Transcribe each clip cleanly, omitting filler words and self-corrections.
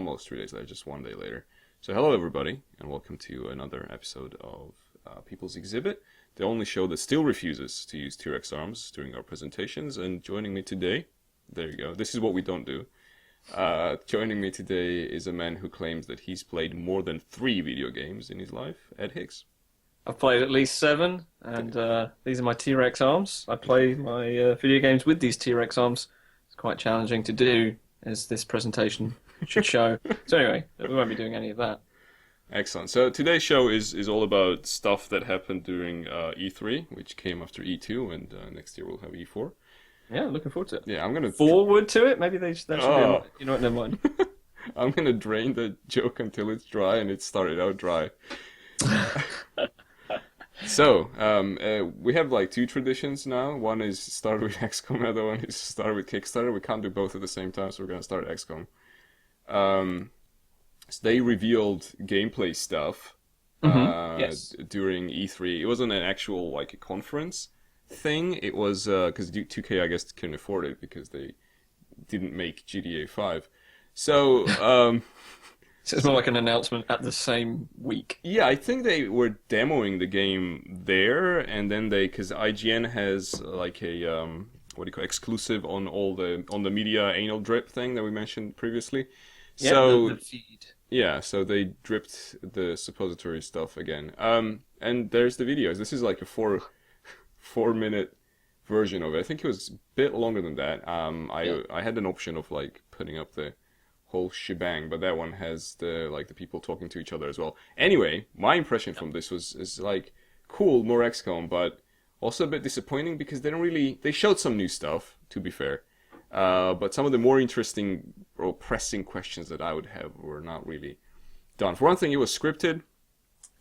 almost 3 days later, just 1 day later. So hello everybody, and welcome to another episode of People's Exhibit, the only show that still refuses to use T-Rex arms during our presentations. And joining me today, there you go, this is what we don't do. Joining me today is a man who claims that he's played more than 3 video games in his life, Ed Hicks. I've played at least 7, and these are my T-Rex arms. I play my video games with these T-Rex arms. It's quite challenging to do, as this presentation should show. So anyway, we won't be doing any of that. Excellent. So today's show is all about stuff that happened during E3, which came after E2, and next year we'll have E4. Yeah, looking forward to it. Yeah, I'm gonna forward to it. Maybe that should be. You know what? Never mind. I'm gonna drain the joke until it's dry, and it started out dry. So, we have like 2 traditions now. One is start with XCOM, the other one is start with Kickstarter. We can't do both at the same time, so we're gonna start XCOM. So they revealed gameplay stuff Yes. during E3. It wasn't an actual like a conference thing. It was because 2K I guess couldn't afford it because they didn't make GTA 5. So So it's more like an announcement at the same week. yeah, I think they were demoing the game there, and then because IGN has like a what do you call exclusive on all the media anal drip thing that we mentioned previously. Yeah, So the feed. yeah, so they dripped the suppository stuff again. And there's the videos. This is like a 4 minute version of it. I think it was a bit longer than that. I had an option of like putting up the whole shebang, but that one has the people talking to each other as well. Anyway, my impression from this is like cool, more XCOM, but also a bit disappointing because they showed some new stuff, to be fair. But some of the more interesting or pressing questions that I would have were not really done. For one thing, it was scripted.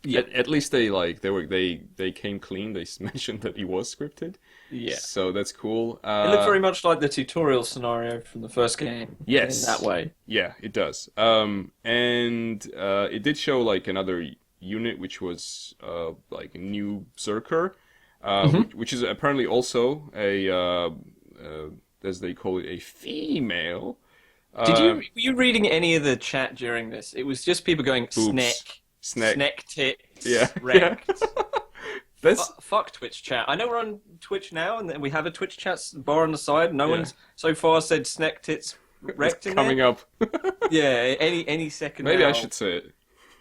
Yeah. At least they came clean. They mentioned that it was scripted. Yeah. So that's cool. It looked very much like the tutorial scenario from the first game. Yes. In that way. Yeah, it does. And it did show like another unit, which was like a new Zerker, which is apparently also a as they call it, a female. Were you reading any of the chat during this? It was just people going snack tit, Yeah. wrecked. That's Fuck Twitch chat. I know we're on Twitch now, and we have a Twitch chat bar on the side. No one's so far said snack tits wrecked in coming there. up. Yeah, any second. Maybe now. I should say it.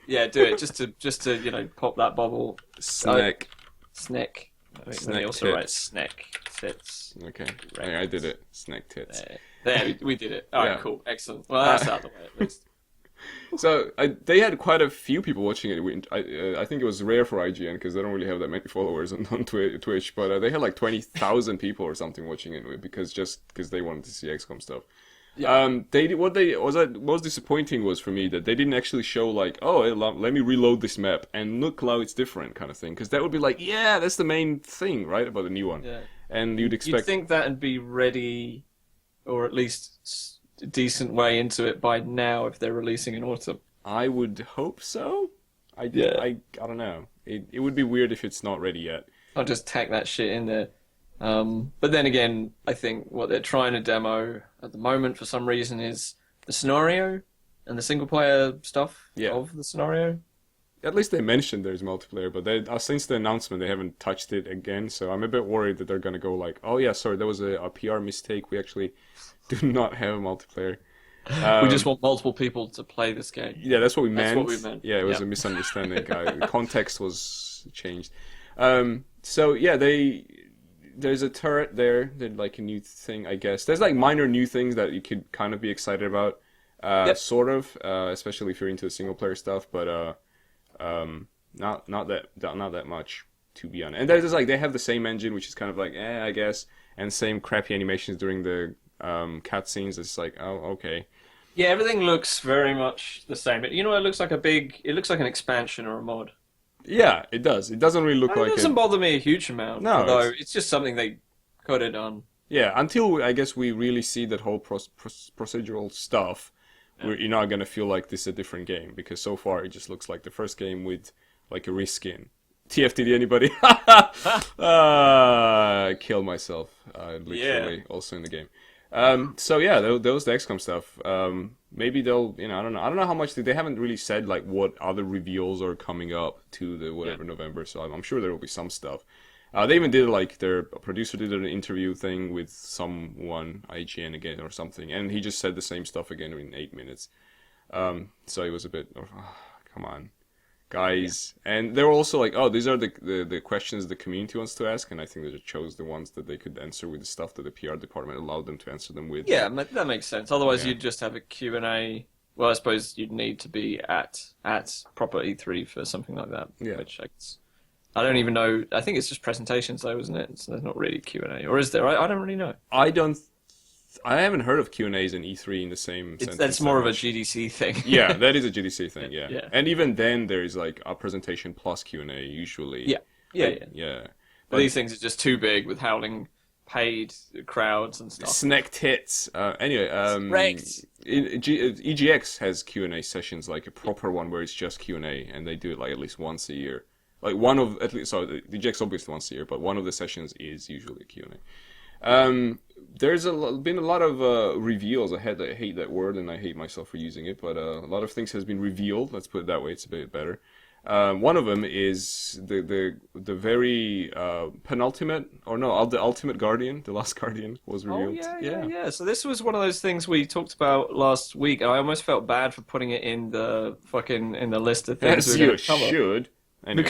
Yeah, do it just to pop that bubble. Snack. Snack. I think Snack they also tit. write snack tits. Okay, I did it. Snack tits. There, we did it. All right, Yeah. cool, excellent. Well, that's out of the way at least. So they had quite a few people watching it. I think it was rare for IGN because they don't really have that many followers on Twitch. But they had like 20,000 people or something watching it because they wanted to see XCOM stuff. Yeah. What was disappointing was for me that they didn't actually show like, oh, let me reload this map and look how it's different kind of thing, because that would be like, yeah, that's the main thing, right, about the new one. Yeah. And you'd expect. You'd think that'd be ready, or at least a decent way into it by now if they're releasing in autumn. I would hope so. I don't know. It would be weird if it's not ready yet. I'll just tack that shit in there. But then again, I think what they're trying to demo at the moment for some reason is the scenario and the single player stuff of the scenario. At least they mentioned there's multiplayer, but since the announcement they haven't touched it again, so I'm a bit worried that they're gonna go like, oh yeah, sorry, that was a PR mistake, we actually do not have a multiplayer. We just want multiple people to play this game. Yeah, that's what we meant. That's what we meant. Yeah, it was a misunderstanding. The context was changed. So yeah, there's a turret there. There's like a new thing, I guess. There's like minor new things that you could kind of be excited about, sort of, especially if you're into the single player stuff. But not that much, to be honest. And there's just like they have the same engine, which is kind of like I guess, and same crappy animations during the cutscenes. It's like, oh, okay. Yeah, everything looks very much the same. It looks like it looks like an expansion or a mod. Yeah, it does. It doesn't really look like it doesn't bother me a huge amount. No, although it's just something they could have done. Yeah, until I guess we really see that whole procedural stuff, you're not gonna feel like this is a different game, because so far it just looks like the first game with like a reskin. TFTD anybody? Kill myself, literally, also in the game. So yeah, those the XCOM stuff. Maybe they'll, I don't know. I don't know how much they haven't really said like what other reveals are coming up to the Yeah. whatever November. So I'm sure there will be some stuff. They even did like their producer did an interview thing with someone, IGN again or something, and he just said the same stuff again in 8 minutes. So it was a bit, come on, guys. And they were also like, oh, these are the questions the community wants to ask, and I think they just chose the ones that they could answer with the stuff that the PR department allowed them to answer them with. Yeah, that makes sense. Otherwise, Yeah. you'd just have a Q&A. Well, I suppose you'd need to be at proper E3 for something like that. Yeah. Which I don't even know. I think it's just presentations, though, isn't it? So there's not really Q&A, or is there? I don't really know. I haven't heard of Q&As and E3 in the same sentence. That's more that of a much. GDC thing. Yeah, that is a GDC thing. Yeah. Yeah. And even then, there is like a presentation plus Q&A usually. Yeah. Yeah, Like, yeah. yeah. But these things are just too big with howling paid crowds and stuff. Snack tits. Anyway, Wrecked. EGX has Q&A sessions, like a proper one where it's just Q&A, and they do it like at least once a year. Like one of at least, so the EGX obviously once a year, but one of the sessions is usually a Q&A. There's been a lot of reveals. I hate that word, and I hate myself for using it, but a lot of things has been revealed. Let's put it that way. It's a bit better. One of them is the very penultimate, or no, the Ultimate Guardian, the Last Guardian was Oh revealed. yeah. So this was one of those things we talked about last week, and I almost felt bad for putting it in the list of things As we were you going to cover. should. Anyway.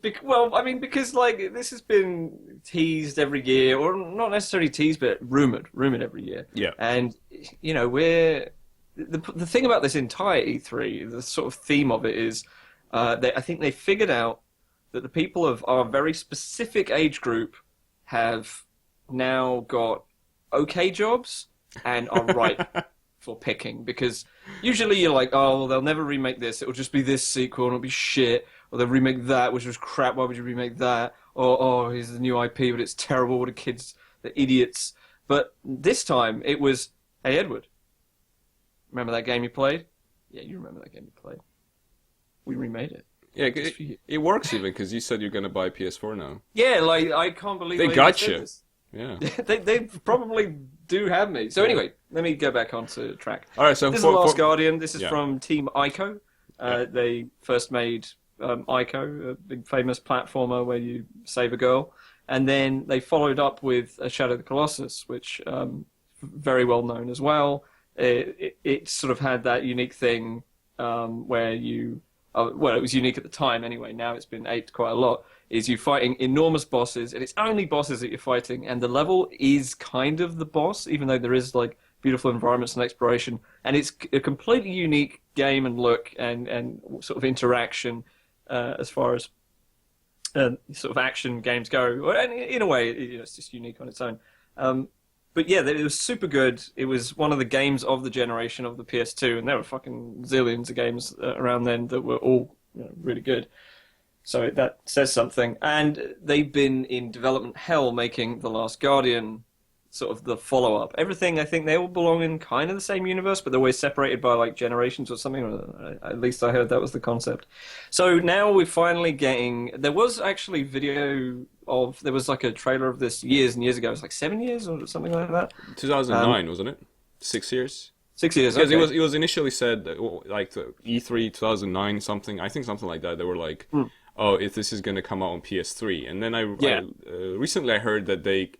Because like this has been teased every year, or not necessarily teased, but rumored every year. Yeah. And we're the thing about this entire E3, the sort of theme of it is, I think they figured out that the people of our very specific age group have now got okay jobs and are ripe for picking. Because usually you're like, oh, well, they'll never remake this. It'll just be this sequel and it'll be shit. Or they'll remake that, which was crap. Why would you remake that? Or, oh, here's the new IP, but it's terrible. What the kids, they're idiots. But this time it was, hey, Edward, remember that game you played? Yeah, you remember that game you played. We remade it. Yeah, it works even because you said you're gonna buy PS4 now. Yeah, like I can't believe They got you. this. Yeah. they probably do have me. So anyway, let me go back onto track. All right. So This is The Last Guardian. This is Yeah. from Team Ico. They first made Ico, a big famous platformer where you save a girl, and then they followed up with Shadow of the Colossus, which very well known as well. It sort of had that unique thing where you, well, it was unique at the time anyway. Now it's been aped quite a lot. Is you fighting enormous bosses, and it's only bosses that you're fighting, and the level is kind of the boss, even though there is like beautiful environments and exploration, and it's a completely unique game and look and sort of interaction as far as sort of action games go. And in a way, it's just unique on its own. But yeah, it was super good. It was one of the games of the generation of the PS2, and there were fucking zillions of games around then that were all really good. So that says something. And they've been in development hell making The Last Guardian sort of the follow-up. Everything, I think they all belong in kind of the same universe, but they're always separated by like generations or something. At least I heard that was the concept. So now we're finally getting... There was actually video of... There was like a trailer of this years and years ago. It was like 7 years or something like that. 2009, wasn't it? 6 years. 6 years. Because Okay. it was initially said that, like the E3 2009 something. I think something like that. They were like, oh, if this is going to come out on PS3, and then recently I heard that they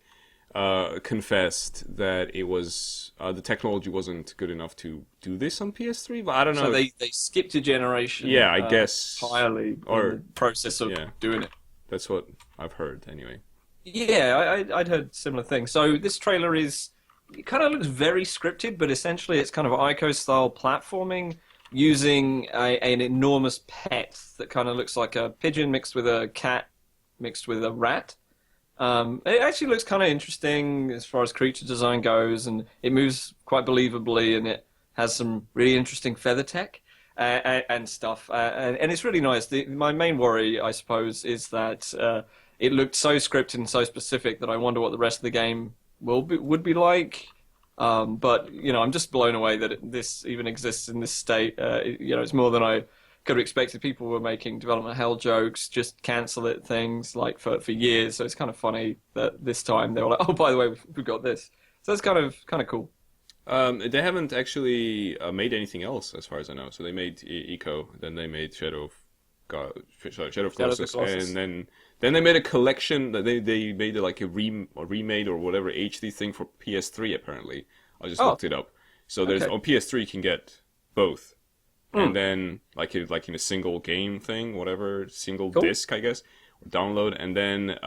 confessed that it was the technology wasn't good enough to do this on PS3. But I don't know. So they skipped a generation. Yeah, I guess entirely or- in the process of doing it. That's what I've heard anyway. Yeah, I'd heard similar things. So this trailer it kind of looks very scripted, but essentially it's kind of Ico-style platforming using an enormous pet that kind of looks like a pigeon mixed with a cat mixed with a rat. It actually looks kind of interesting as far as creature design goes, and it moves quite believably, and it has some really interesting feather tech and stuff, and it's really nice. My main worry, I suppose, is that it looked so scripted and so specific that I wonder what the rest of the game would be like. But I'm just blown away that this even exists in this state. It's more than I could have expected. People were making development hell jokes, just cancel it things like for years. So it's kind of funny that this time they were like, oh, by the way, we've got this. So that's kind of cool. They haven't actually made anything else, as far as I know. So they made Eco, then they made Shadow of Shadow of the Colossus, Colossus. and then they made a collection that they made like a remade or whatever HD thing for PS3 apparently. I just Oh, looked it up. So there's okay. on PS3 you can get both, Hmm, and then like in a single game thing, whatever, single cool. disc I guess, or download, and then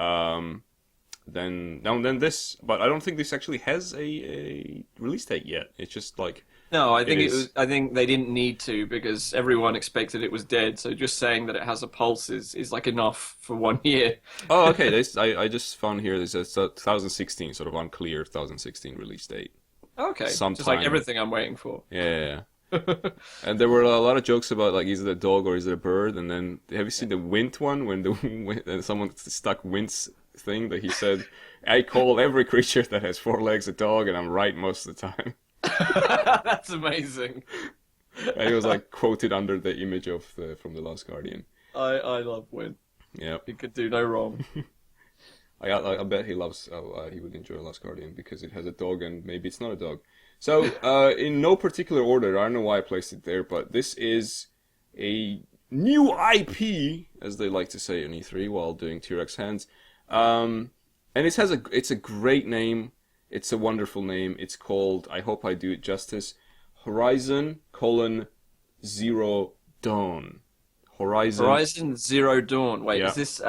this. But I don't think this actually has a release date yet. It's just like No, I it think it is. was. I think they didn't need to because everyone expected it was dead. So just saying that it has a pulse is like enough for 1 year. Oh, okay. This I just found here. This is a 2016, sort of unclear 2016 release date. Okay, just like Sometime. everything I'm waiting for. Yeah, yeah, yeah. And there were a lot of jokes about like, is it a dog or is it a bird? And then have you seen the Wint one when when someone stuck Wint's thing that he said, "I call every creature that has four legs a dog, and I'm right most of the time." That's amazing. And he was like quoted under the image of the from the Last Guardian. I love Win. Yeah, He could do no wrong. I bet he loves. He would enjoy Last Guardian because it has a dog and maybe it's not a dog. So, in no particular order, I don't know why I placed it there, but this is a new IP, as they like to say in E3 while doing T-Rex hands. And it's a great name. It's a wonderful name. It's called, I hope I do it justice, Horizon: Zero Dawn. Horizon Zero Dawn. Wait, Yeah. is this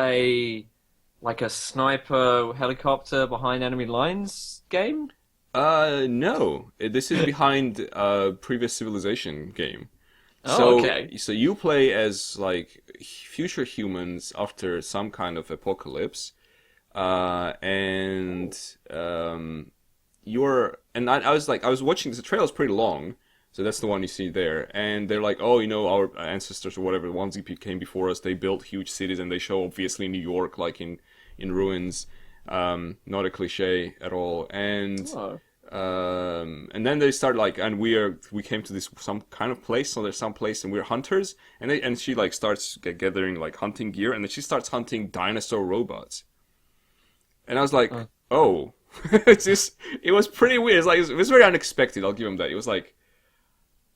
like a sniper helicopter behind enemy lines game? No. This is behind a previous Civilization game. Oh, So, okay. so you play as like future humans after some kind of apocalypse, and I was watching this. The trailer's pretty long, so that's the one you see there. And they're like, oh, our ancestors or whatever, the ones who came before us, they built huge cities, and they show obviously New York like in ruins. Not a cliche at all. Oh. And then they start like, and we came to this some kind of place. So there's some place, and we're hunters. And she like starts gathering like hunting gear, and then she starts hunting dinosaur robots. And I was like, Uh, oh, it was pretty weird. It was very unexpected. I'll give him that. It was like,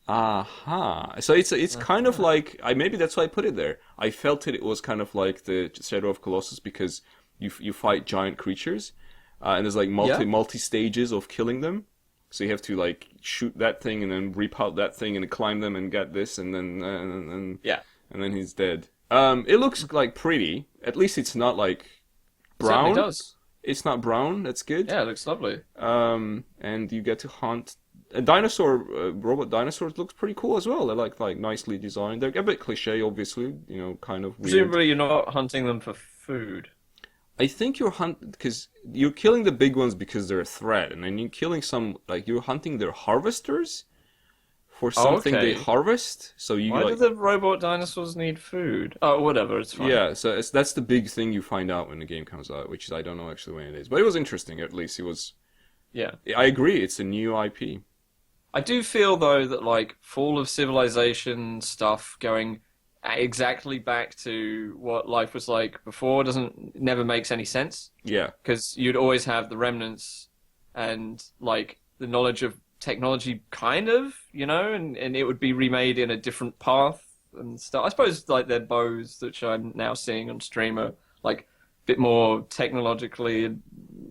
aha. So it's kind of uh, like maybe that's why I put it there. I felt it was kind of like the Shadow of Colossus because you fight giant creatures, and there's like yeah. multi stages of killing them. So you have to like shoot that thing and then reap out that thing and climb them and get this Yeah. and then he's dead. It looks like pretty. At least it's not like Certainly brown. does. It's not brown. That's good. Yeah, it looks lovely. And you get to hunt. And dinosaur robot dinosaurs looks pretty cool as well. They're like nicely designed. They're a bit cliche, obviously. Kind of weird. Presumably you're not hunting them for food. I think because you're killing the big ones because they're a threat, and then you're killing some like you're hunting their harvesters for Oh, something they okay. harvest. So you Why do like the robot dinosaurs need food? Oh, whatever, it's fine. yeah. So that's the big thing you find out when the game comes out, which is I don't know actually when it is, but it was interesting. At least it was. Yeah. I agree. It's a new IP. I do feel though that like Fall of Civilization stuff going exactly back to what life was like before doesn't never makes any sense Yeah. because you'd always have the remnants and like the knowledge of technology kind of, and it would be remade in a different path and stuff. I suppose like their bows which I'm now seeing on stream are like a bit more technologically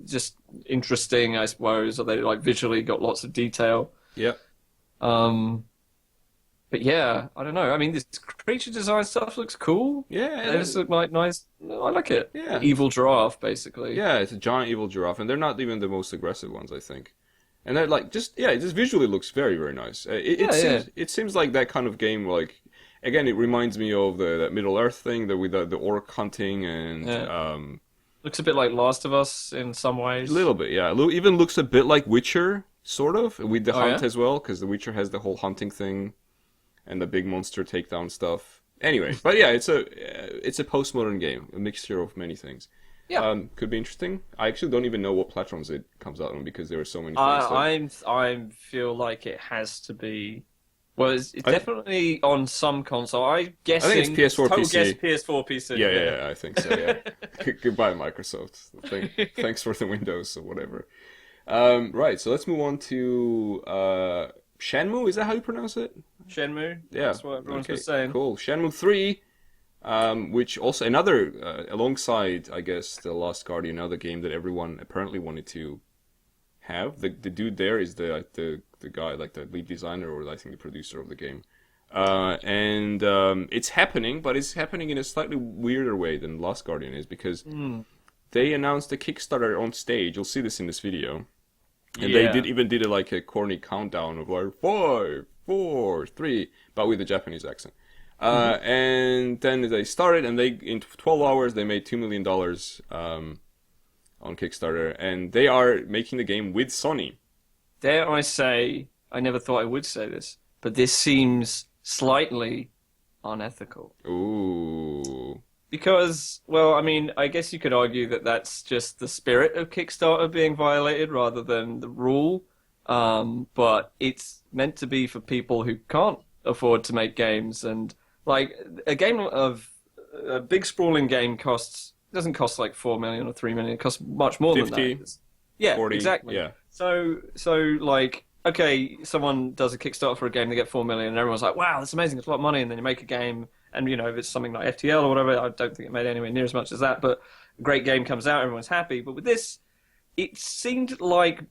just interesting, I suppose, or they like visually got lots of detail. Yeah. Um, but yeah, I don't know. I mean, this creature design stuff looks cool. Yeah. They just look like nice. I like it. Yeah. Evil giraffe, basically. Yeah. It's a giant evil giraffe, and they're not even the most aggressive ones, I think. And they're like it just visually looks very very nice. Yeah. It seems like that kind of game. Like again, it reminds me of that Middle Earth thing that with the orc hunting and Yeah. Looks a bit like Last of Us in some a ways. little bit, yeah. Even looks a bit like Witcher, sort of, with the Oh hunt yeah. as well, because the Witcher has the whole hunting thing and the big monster takedown stuff. Anyway, but yeah, it's a postmodern game, a mixture of many things. Yeah. Could be interesting. I actually don't even know what platforms it comes out on because there are so many things. I feel like it has to be. Well, it's I, definitely on some console. I'm guessing. I think it's PS4, total PC. guess PS4, PC. yeah, I think so. Yeah. Goodbye, Microsoft. Thanks for the Windows or whatever. Right, so let's move on to Shenmue. Is that how you pronounce it? Shenmue. Yeah. That's what everyone's Okay, been saying. cool. Shenmue 3, which also another alongside, I guess, The Last Guardian, another game that everyone apparently wanted to have. The dude there is the guy, like the lead designer or I think the producer of the game. And it's happening, but it's happening in a slightly weirder way than Last Guardian is because they announced a Kickstarter on stage. You'll see this in this video. And they did like a corny countdown of like 5, 4, 3, but with a Japanese accent. And then they started, and they in 12 hours they made $2 million on Kickstarter, and they are making the game with Sony. Dare I say, I never thought I would say this, but this seems slightly unethical. Ooh. Because, well, I mean, I guess you could argue that that's just the spirit of Kickstarter being violated rather than the rule. But it's meant to be for people who can't afford to make games. And, like, a big sprawling game doesn't cost like 4 million or 3 million. It costs much more 50, than that. Yeah, 40, exactly. Yeah. So, like, okay, someone does a Kickstarter for a game, they get 4 million, and everyone's like, wow, that's amazing, it's a lot of money, and then you make a game, and, you know, if it's something like FTL or whatever, I don't think it made anywhere near as much as that, but a great game comes out, everyone's happy. But with this, it seemed like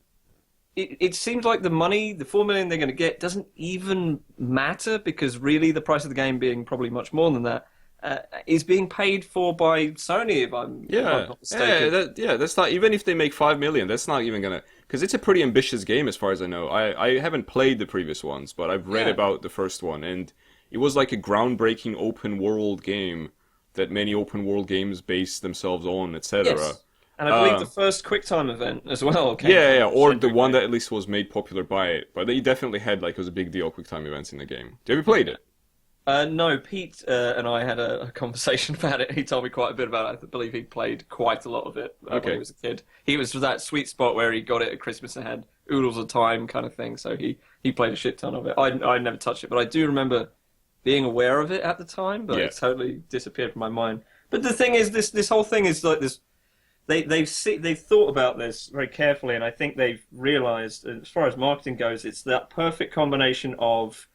the money, the 4 million they're going to get, doesn't even matter, because really the price of the game being probably much more than that, is being paid for by Sony, if I'm not mistaken. That's not, even if they make 5 million, that's not even gonna, because it's a pretty ambitious game as far as I know. I haven't played the previous ones, but I've read about the first one, and it was like a groundbreaking open world game that many open world games base themselves on, etc. Yes. And I believe the first QuickTime event as well. Or the one that at least was made popular by it. But they definitely had, like, it was a big deal, QuickTime events in the game. Have you played it? No, Pete and I had a conversation about it. He told me quite a bit about it. I believe he played quite a lot of it when he was a kid. He was that sweet spot where he got it at Christmas and had oodles of time kind of thing. So he played a shit ton of it. I never touched it, but I do remember being aware of it at the time, but it totally disappeared from my mind. But the thing is, this whole thing is like this. They've thought about this very carefully, and I think they've realized, as far as marketing goes, it's that perfect combination of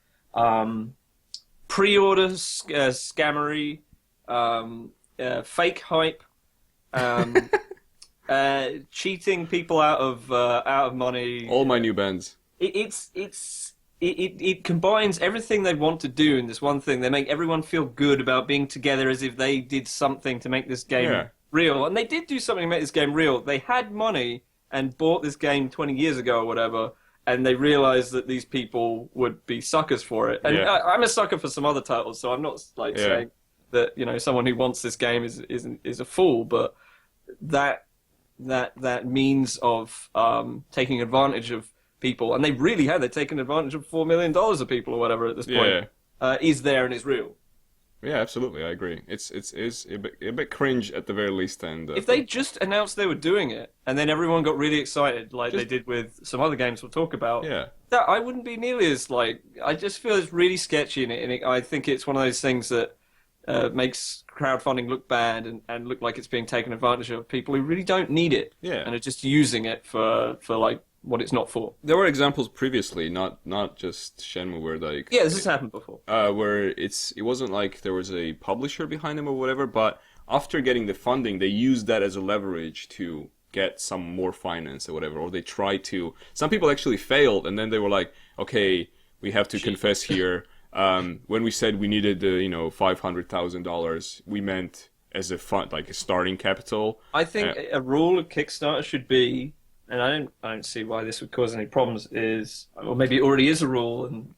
pre-order scammery, fake hype, cheating people out of money. All my new bands. It combines everything they want to do in this one thing. They make everyone feel good about being together, as if they did something to make this game real. And they did do something to make this game real. They had money and bought this game 20 years ago or whatever, and they realized that these people would be suckers for it. And I'm a sucker for some other titles, so I'm not saying that, you know, someone who wants this game is a fool, but that means of taking advantage of people, and they really had. They've taken advantage of $4 million of people or whatever at this point. Is there and is real. Yeah, absolutely, I agree. It's a bit cringe at the very least. And if they just announced they were doing it, and then everyone got really excited, like they did with some other games we'll talk about, that I wouldn't be nearly as like. I just feel it's really sketchy, and I think it's one of those things that makes crowdfunding look bad and look like it's being taken advantage of people who really don't need it, and are just using it for like what it's not for. There were examples previously, not just Shenmue, where like this has happened before, where it wasn't like there was a publisher behind them or whatever, but after getting the funding, they used that as a leverage to get some more finance or whatever, or they tried to. Some people actually failed, and then they were like, okay, we have to confess here. When we said we needed $500,000, we meant as a fund, like a starting capital. I think a rule of Kickstarter should be, and I don't see why this would cause any problems, or maybe it already is a rule, and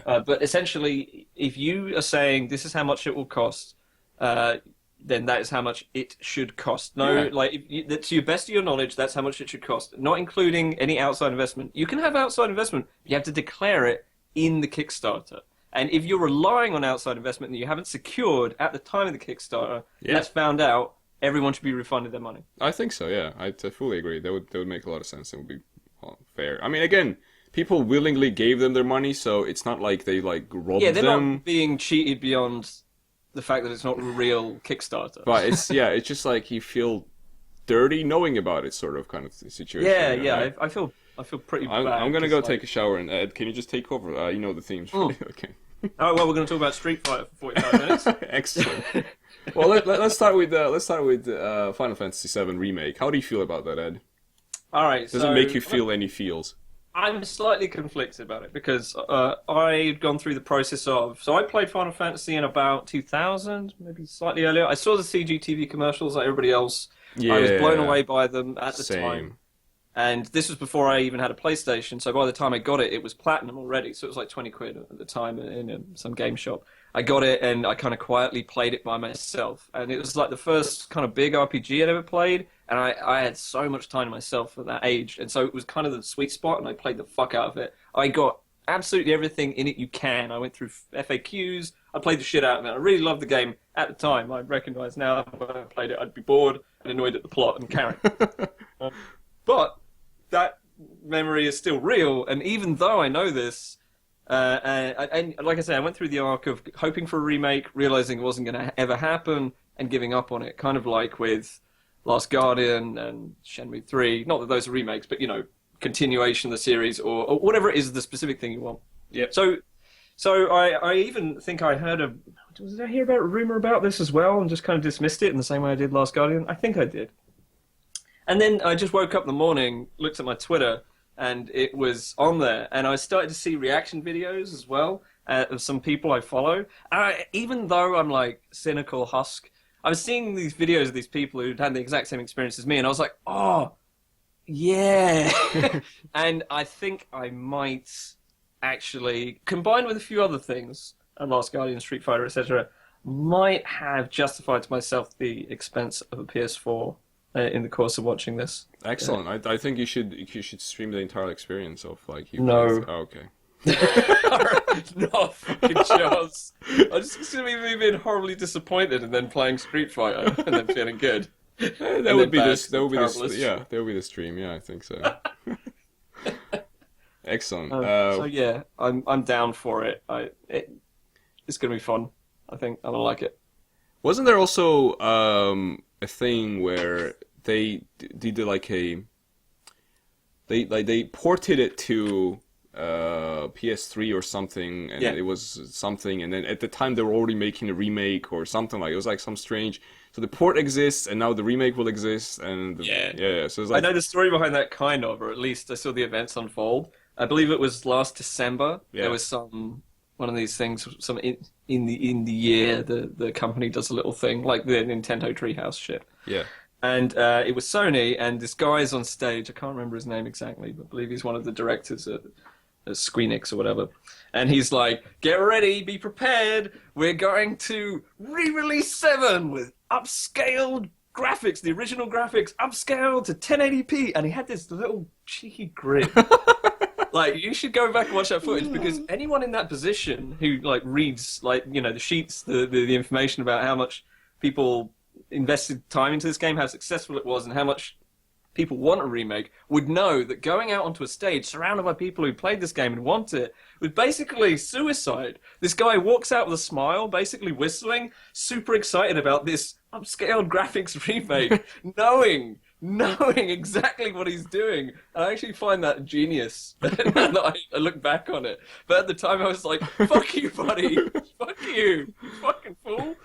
but essentially, if you are saying this is how much it will cost, then that is how much it should cost. To your best of your knowledge, that's how much it should cost, not including any outside investment. You can have outside investment, but you have to declare it in the Kickstarter. And if you're relying on outside investment that you haven't secured at the time of the Kickstarter, and that's found out, everyone should be refunded their money. I think so, yeah. I fully agree. That would make a lot of sense. It would be fair. I mean, again, people willingly gave them their money, so it's not like they robbed them. Yeah, they're not being cheated beyond the fact that it's not a real Kickstarter. But it's it's just like you feel dirty knowing about it, sort of kind of situation. Yeah, you know, yeah. right? I feel pretty bad. I'm gonna go 'cause, take a shower, and Ed, can you just take over? You know the themes. Okay. Oh well, we're going to talk about Street Fighter for 45 minutes. Excellent. Well, let's start with Final Fantasy VII Remake. How do you feel about that, Ed? All right. Does it make you feel any feels? I'm slightly conflicted about it because I'd gone through the process of... So I played Final Fantasy in about 2000, maybe slightly earlier. I saw the CGTV commercials like everybody else. Yeah. I was blown away by them at the Same. time. And this was before I even had a PlayStation, so by the time I got it, it was platinum already. So it was like 20 quid at the time in some game shop. I got it and I kind of quietly played it by myself. And it was like the first kind of big RPG I'd ever played. And I had so much time to myself at that age. And so it was kind of the sweet spot, and I played the fuck out of it. I got absolutely everything in it you can. I went through FAQs. I played the shit out of it. I really loved the game at the time. I recognise now when I played it, I'd be bored and annoyed at the plot and carry. But that memory is still real. And even though I know this, and like I say, I went through the arc of hoping for a remake, realising it wasn't going to ever happen, and giving up on it. Kind of like with Last Guardian and Shenmue 3. Not that those are remakes, but, you know, continuation of the series or whatever it is, the specific thing you want. Yeah. So I even think I heard did I hear about a rumor about this as well and just kind of dismissed it in the same way I did Last Guardian? I think I did. And then I just woke up in the morning, looked at my Twitter, and it was on there. And I started to see reaction videos as well of some people I follow. Even though I'm like cynical husk, I was seeing these videos of these people who'd had the exact same experience as me, and I was like, oh, yeah. And I think I might actually, combined with a few other things, Last Guardian, Street Fighter, etc., might have justified to myself the expense of a PS4 in the course of watching this. Excellent. I think you should stream the entire experience of like you. No. Oh, okay. Not fucking chance. I'm just gonna be being horribly disappointed and then playing Street Fighter and then feeling good. That would be this. That would be this. Yeah, that would be the stream. Yeah, I think so. Excellent. So yeah, I'm down for it. It's gonna be fun. I think I'm gonna like it. Wasn't there also a thing where they did like they ported it to PS3 or something, and it was something, and then at the time they were already making a remake or something, like it was like some strange. So the port exists, and now the remake will exist, and yeah. So it's like, I know the story behind that, kind of, or at least I saw the events unfold. I believe it was last December. Yeah. There was one of these things, in the year the company does a little thing like the Nintendo Treehouse shit. Yeah. And it was Sony, and this guy's on stage. I can't remember his name exactly, but I believe he's one of the directors at Squeenix or whatever. And he's like, get ready, be prepared. We're going to re-release 7 with upscaled graphics, the original graphics, upscaled to 1080p. And he had this little cheeky grin. Like, you should go back and watch that footage, because anyone in that position who like reads like, you know, the sheets, the information about how much people invested time into this game, how successful it was, and how much people want a remake, would know that going out onto a stage surrounded by people who played this game and want it was basically suicide. This guy walks out with a smile, basically whistling, super excited about this upscaled graphics remake, knowing exactly what he's doing. And I actually find that genius. I look back on it. But at the time I was like, fuck you, buddy. Fuck you. Fucking fool.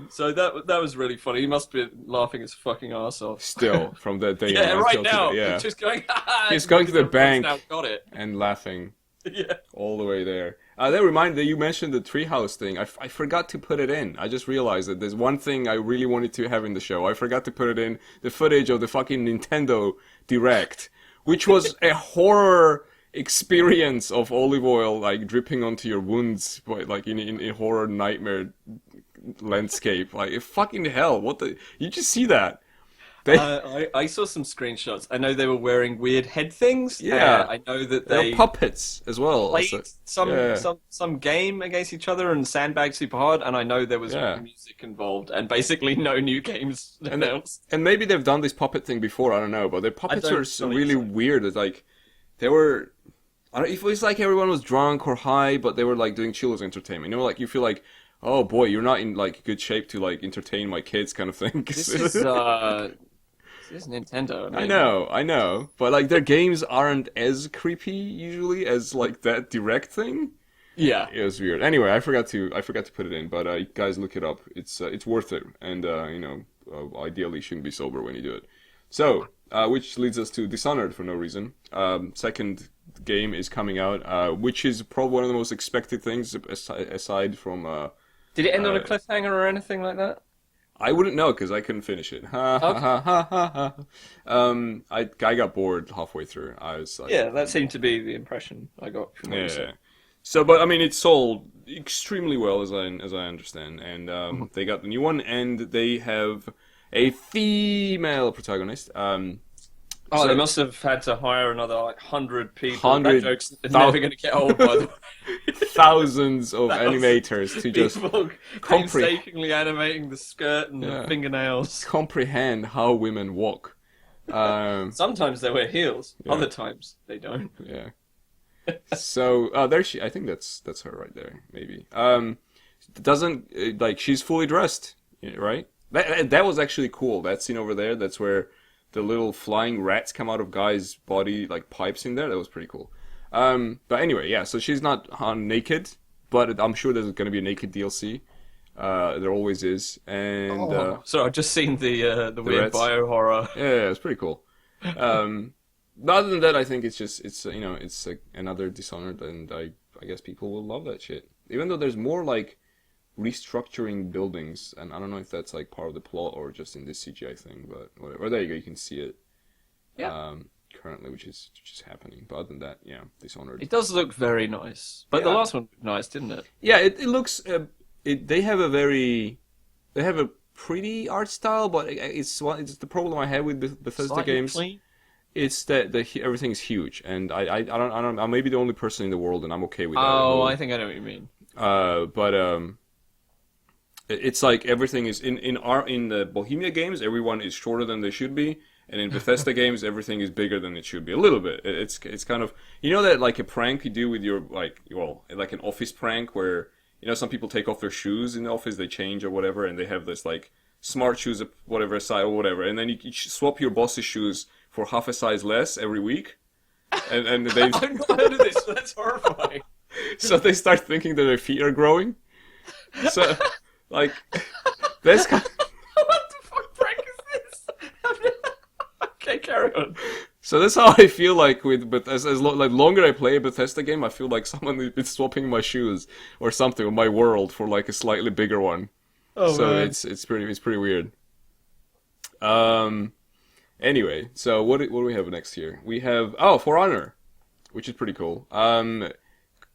So that was really funny. He must be laughing his fucking ass off. Still, from the day. Yeah, right now. Yeah. Just going, he's going to the bank now got it. and laughing. Yeah. All the way there. That reminded that you mentioned the treehouse thing. I forgot to put it in. I just realized that there's one thing I really wanted to have in the show. I forgot to put it in, the footage of the fucking Nintendo Direct, which was a horror experience of olive oil like dripping onto your wounds, like in a horror nightmare landscape. Like, fucking hell, what the... You just see that. I saw some screenshots. I know they were wearing weird head things. Yeah. I know that they were puppets as well. Played some game against each other and sandbagged super hard, and I know there was music involved, and basically no new games announced. And maybe they've done this puppet thing before, I don't know, but their puppets were really weird. It's like, they were... I don't know if it was like everyone was drunk or high, but they were like doing children's entertainment. You know, like you feel like, oh boy, you're not in like good shape to like entertain my kids kind of thing. This is This is Nintendo. I know, but like their games aren't as creepy usually as like that direct thing. Yeah. It was weird. Anyway, I forgot to put it in, but guys, look it up. It's worth it, and ideally you shouldn't be sober when you do it. So, which leads us to Dishonored for no reason. Second game is coming out, which is probably one of the most expected things aside from. Did it end on a cliffhanger or anything like that? I wouldn't know because I couldn't finish it. Ha ha ha ha ha. I got bored halfway through. I was like, Yeah, that seemed to be the impression I got from what you said. So, but I mean, it sold extremely well as I understand, and they got the new one, and they have a female protagonist. Oh, they must have had to hire another 100 people. 100 That joke's never going to get old, by the way. Thousands of animators to just painstakingly animating the skirt and the fingernails. Comprehend how women walk. Sometimes they wear heels. Yeah. Other times they don't. Yeah. So there she. I think that's her right there. Maybe. Doesn't like she's fully dressed, right? That was actually cool. That scene over there. That's where the little flying rats come out of Guy's body, like pipes in there. That was pretty cool. But anyway, yeah. So she's not naked, but I'm sure there's going to be a naked DLC. There always is. And so I've just seen the weird bio horror. Yeah, it's pretty cool. But other than that, I think it's another Dishonored, and I guess people will love that shit. Even though there's more like restructuring buildings, and I don't know if that's like part of the plot or just in this CGI thing, but whatever. There you go, you can see it. Yeah. Currently, which is happening. But other than that, yeah, Dishonored. It does look very nice, but the last one looked nice, didn't it? Yeah, it looks. They have a pretty art style, but it's the problem I have with the Bethesda Slightly games. Clean. It's that everything's huge, and I don't. I'm maybe the only person in the world, and I'm okay with that. Oh, I think I know what you mean. But it's like everything is in the Bohemia games, everyone is shorter than they should be, and in Bethesda games, everything is bigger than it should be. A little bit. It's kind of that like a prank you do with your like an office prank where some people take off their shoes in the office, they change or whatever, and they have this like smart shoes of whatever size or whatever, and then you swap your boss's shoes for half a size less every week, and they. I've not heard of this. So that's horrifying. So they start thinking that their feet are growing. So, like, that's kind of... What the fuck prank is this? Okay, carry on. So that's how I feel like but as longer I play a Bethesda game, I feel like someone is swapping my shoes or something, or my world for like a slightly bigger one. Oh so man. it's pretty weird. Anyway, so what do we have next here? We have For Honor, which is pretty cool.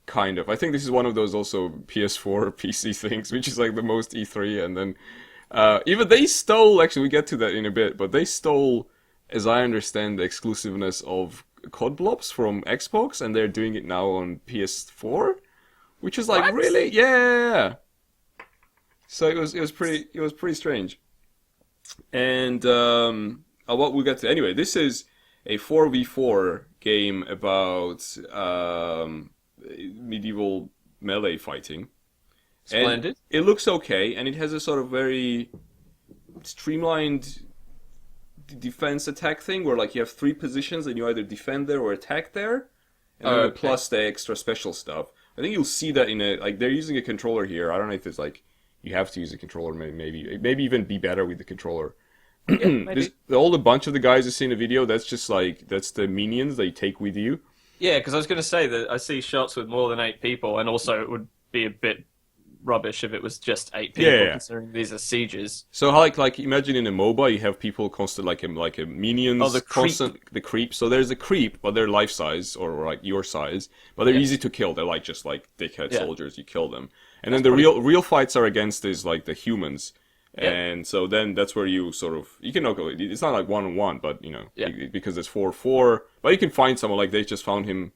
Kind of. I think this is one of those also PS4 PC things, which is like the most E3, and then even they stole. Actually, we get to that in a bit, but they stole, as I understand, the exclusiveness of CODBLOPS from Xbox, and they're doing it now on PS4, which is like What? really, yeah. So it was pretty strange, and what we got to anyway. This is a 4v4 game about medieval melee fighting. Splendid. And it looks okay, and it has a sort of very streamlined defense attack thing where like you have 3 positions and you either defend there or attack there, and then plus the extra special stuff. I think you'll see that in they're using a controller here. I don't know if it's like you have to use a controller, maybe even be better with the controller. Yeah, maybe. A bunch of the guys you see in the video, that's the minions that you take with you. Yeah, because I was going to say that I see shots with more than 8 people, and also it would be a bit rubbish if it was just 8 people, considering these are sieges. So like imagine in a MOBA you have people constant like a minions, the creep. So there's a creep, but they're life size or like your size, but they're easy to kill. They're like just like dickhead soldiers. You kill them, and then the real fights are against like the humans. Yeah. And so then that's where you can not go. It's not like 1-on-1, but because there's 4-4. But you can find someone like they just found him,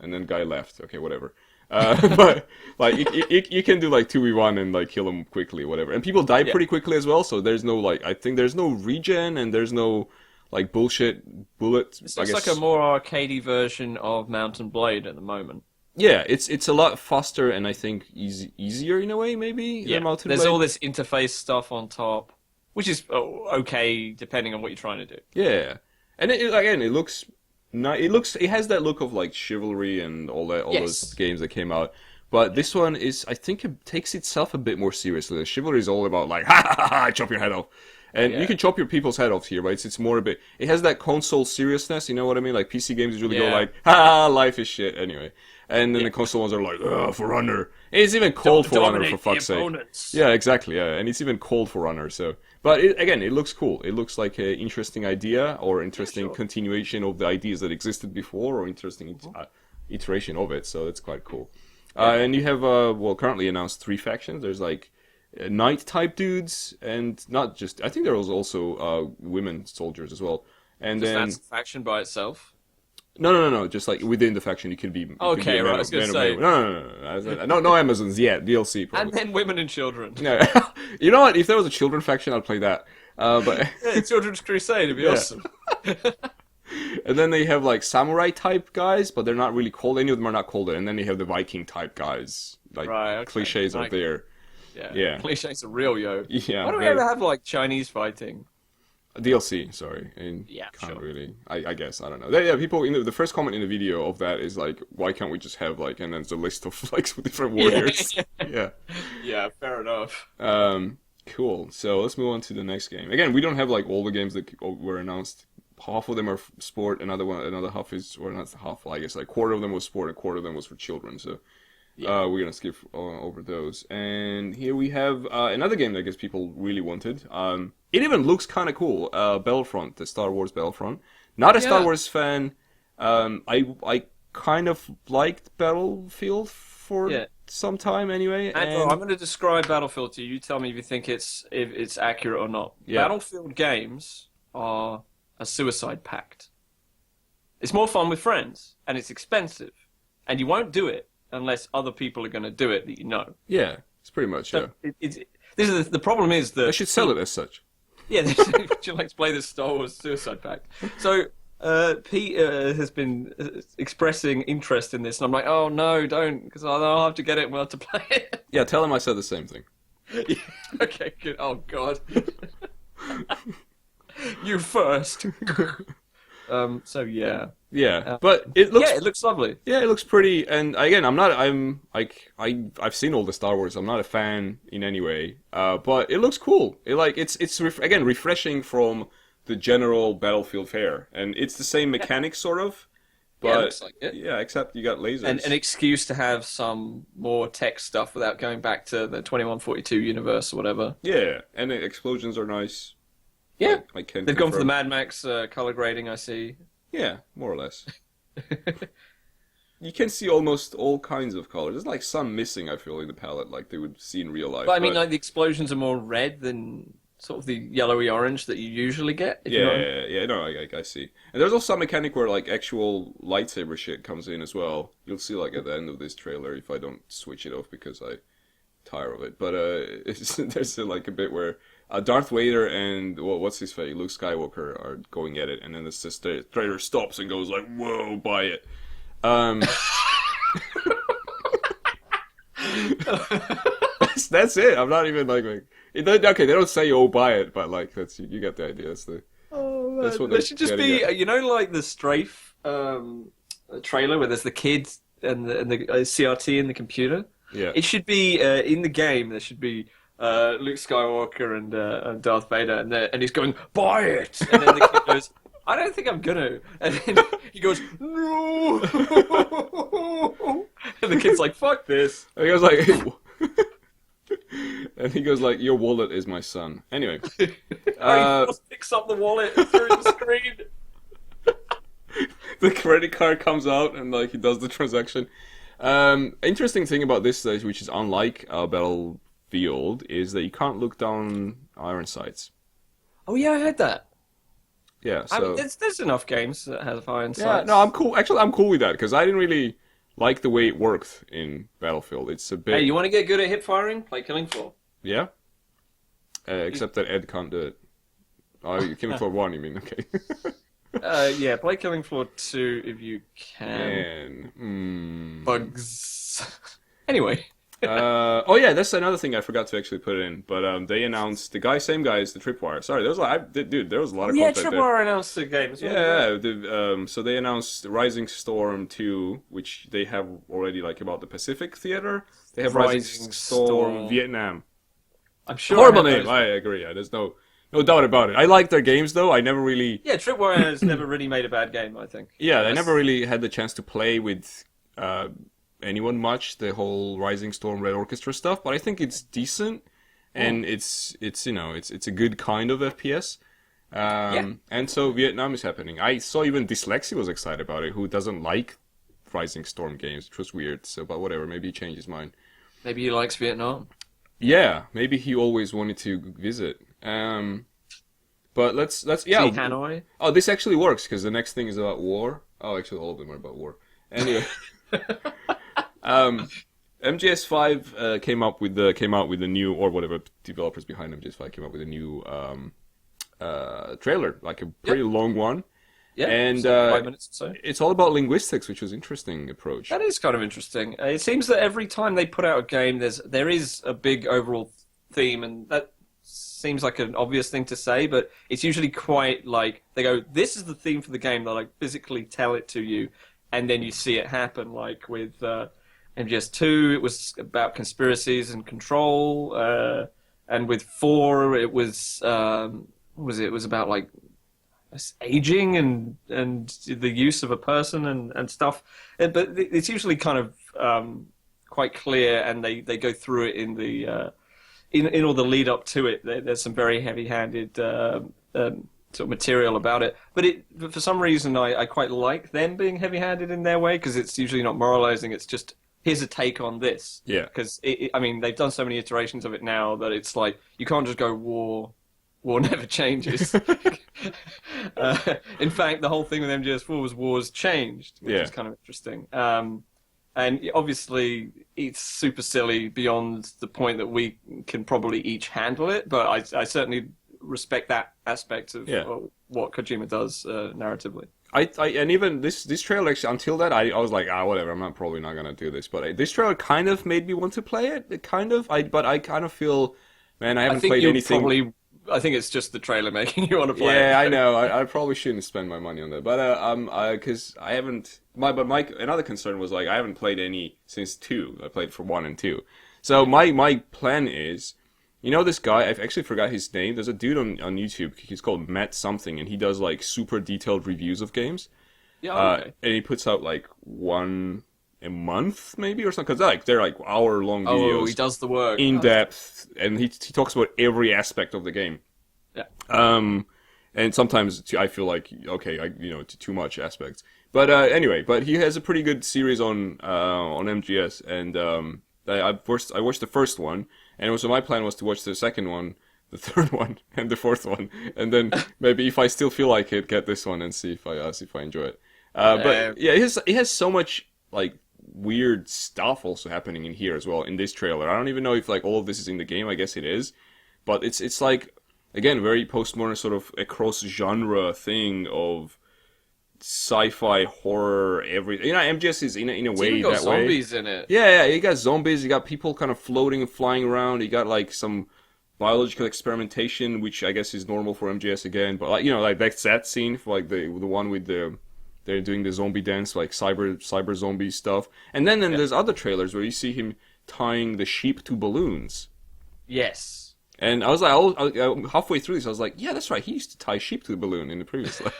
and then guy left. Okay, whatever. But like you can do like 2v1 and like kill him quickly, whatever. And people die pretty quickly as well. So there's no I think there's no regen and there's no like bullshit bullets. It's like a more arcadey version of Mount & Blade at the moment. Yeah, it's a lot faster and I think easier in a way, maybe. Yeah, there's all this interface stuff on top. which is okay depending on what you're trying to do. Yeah, and again, it looks it has that look of like chivalry and all that, all Yes. those games that came out. But this one is, I think, it takes itself a bit more seriously. The chivalry is all about like, ha ha ha, chop your head off, and you can chop your people's head off here, but it's more a bit. It has that console seriousness, you know what I mean? Like PC games usually go like, ha, life is shit anyway, and then the console ones are like, For Honor. And it's even called For Honor, for fuck's sake. Yeah, exactly. Yeah, and it's even called For Honor. So, but again, it looks cool. It looks like an interesting idea or interesting continuation of the ideas that existed before, or interesting iteration of it. So it's quite cool. And you have currently announced 3 factions. There's like knight type dudes, and not just. I think there was also women soldiers as well. And then that's a faction by itself. No. Just like within the faction, you can be. Okay, right. I was going to say. No Amazons yet. DLC probably. And then women and children. No, you know what? If there was a children faction, I'd play that. But Children's Crusade would be awesome. And then they have like samurai type guys, but they're not really called. Any of them are not called it. And then they have the Viking type guys. Like cliches are there. Yeah. Cliches are real, yo. Yeah. Why do we ever have like Chinese fighting? DLC, sorry. And can't really. I guess, I don't know. Yeah, people in the first comment in the video of that is like, why can't we just have like, and then it's a list of like different warriors. Yeah. Yeah, fair enough. Cool. So let's move on to the next game. Again, we don't have like all the games that were announced. Half of them are sport, another half is, or not half, I guess like quarter of them was sport, a quarter of them was for children. So we're gonna skip over those. And here we have another game that I guess people really wanted. It even looks kind of cool. Battlefront, the Star Wars Battlefront. Not a Star Wars fan. I kind of liked Battlefield for some time anyway. And I'm going to describe Battlefield to you. You tell me if you think it's accurate or not. Yeah. Battlefield games are a suicide pact. It's more fun with friends, and it's expensive, and you won't do it unless other people are going to do it that you know. Yeah, it's pretty much, so the problem is that... They should sell it as such. Yeah, would you like to play the Star Wars suicide pact? So, Pete has been expressing interest in this, and I'm like, oh no, don't, because I'll have to get it and we'll have to play it. Yeah, tell him I said the same thing. Yeah, okay, good. Oh god. You first. So yeah. Yeah, but it looks. Yeah, it looks lovely. Yeah, it looks pretty. And again, I've seen all the Star Wars. I'm not a fan in any way. But it looks cool. It's again refreshing from the general Battlefield fare, and it's the same mechanics sort of. But yeah, it looks like it. Yeah, except you got lasers. And an excuse to have some more tech stuff without going back to the 2142 universe or whatever. Yeah, and the explosions are nice. Yeah, they've gone for the Mad Max color grading, I see. Yeah, more or less. You can see almost all kinds of colors. There's like some missing, I feel, in the palette, like they would see in real life. But I mean, like the explosions are more red than sort of the yellowy orange that you usually get. I see. And there's also some mechanic where like actual lightsaber shit comes in as well. You'll see like at the end of this trailer if I don't switch it off because I tire of it. But there's like a bit where Darth Vader and what's his face, Luke Skywalker are going at it, and then the trailer stops and goes like, "Whoa, buy it." That's it. I'm not even like okay. They don't say "oh, buy it," but like that's you get the idea. That's what there should just be like the Strafe trailer where there's the kids and the CRT in the computer. Yeah, it should be in the game. There should be Luke Skywalker and Darth Vader, and he's going, "Buy it!" And then the kid goes, "I don't think I'm gonna." And then he goes, "No!" And the kid's like, "Fuck this!" And he goes like, and he goes like, "Your wallet is my son." Anyway, he just picks up the wallet through the screen. The credit card comes out, and like he does the transaction. Interesting thing about this stage, which is unlike Battlefield, is that you can't look down iron sights. Oh yeah, I heard that. Yeah, so I mean, there's enough games that have iron sights. Yeah, no, I'm cool. Actually, I'm cool with that because I didn't really like the way it worked in Battlefield. It's a bit. Hey, you want to get good at hip firing? Play Killing Floor. Yeah. Except that Ed can't do it. Oh, Killing Floor 1, you mean? Okay. Yeah, play Killing Floor 2 if you can. Bugs. Anyway. Oh yeah, that's another thing I forgot to actually put in. But they announced same guy as the Tripwire. Sorry, there was dude, there was a lot Oh of yeah, content there. Tripwire announced the game as well. Yeah, so they announced Rising Storm 2, which they have already like about the Pacific Theater. They have Rising Rising Storm Storm. Vietnam. I'm sure. Horrible I have name. those. I agree. Yeah, there's no doubt about it. I like their games though. I never really Yeah, Tripwire has never really made a bad game, I think. yeah, I never Unless- really had the chance to play with uh, anyone much the whole Rising Storm Red Orchestra stuff, but I think it's decent and it's you know it's a good kind of FPS. Yeah. And so Vietnam is happening. I saw even Dyslexia was excited about it, who doesn't like Rising Storm games, which was weird. So, but whatever, maybe he changed his mind. Maybe he likes Vietnam. Yeah, maybe he always wanted to visit. But let's yeah. See Hanoi. Oh, this actually works because the next thing is about war. Oh, actually, all of them are about war. Anyway, MGS5 came out with the new, or whatever developers behind MGS5 came up with a new trailer, like a pretty long one. Yeah, And so 5 minutes or so. it's all about linguistics, which was an interesting approach. That is kind of interesting. It seems that every time they put out a game, there is a big overall theme, and that seems like an obvious thing to say, but it's usually quite like they go, "This is the theme for the game." They like physically tell it to you, and then you see it happen. Like with MGS2, it was about conspiracies and control, and with 4, it was it was about like aging and the use of a person and stuff. But it's usually kind of quite clear, and they go through it in the in all the lead up to it. There's some very heavy-handed sort of material about it. But for some reason, I quite like them being heavy-handed in their way, because it's usually not moralizing. It's just, here's a take on this. Yeah. Because, I mean, they've done so many iterations of it now that it's like, you can't just go war never changes. In fact, the whole thing with MGS4 was wars changed, which is kind of interesting. And obviously, it's super silly beyond the point that we can probably each handle it, but I certainly respect that aspect of what Kojima does narratively. And even this trailer, actually, until that, I was like, whatever, probably not gonna do this. But this trailer kind of made me want to play it. But I kind of feel, man, I haven't played anything. I think it's just the trailer making you want to play it. Yeah, I know. I probably shouldn't spend my money on that. But because I haven't. My another concern was like I haven't played any since 2. I played for 1 and 2. So my plan is, you know, this guy, I've actually forgot his name. There's a dude on YouTube. He's called Matt something, and he does like super detailed reviews of games. Yeah. Okay. And he puts out like one a month maybe or something, because they're like hour-long videos. Oh, he does the work. In depth, and he talks about every aspect of the game. Yeah. And sometimes I feel like, okay, too much aspects. But anyway, but he has a pretty good series on MGS, and I watched the first one, and so my plan was to watch the second one, the third one, and the fourth one, and then maybe if I still feel like it, get this one and see if I enjoy it. But yeah, it has so much like weird stuff also happening in here as well in this trailer. I don't even know if like all of this is in the game. I guess it is, but it's like, again, very postmodern sort of a cross genre thing of sci-fi horror. MGS is in a way got that way. Zombies in it. Yeah, you got zombies. You got people kind of floating and flying around. You got like some biological experimentation, which I guess is normal for MGS again. But like that's that scene for like the one with they're doing the zombie dance, like cyber zombie stuff. And then there's other trailers where you see him tying the sheep to balloons. Yes. And I was like, halfway through this, I was like, yeah, that's right. He used to tie sheep to the balloon in the previous life.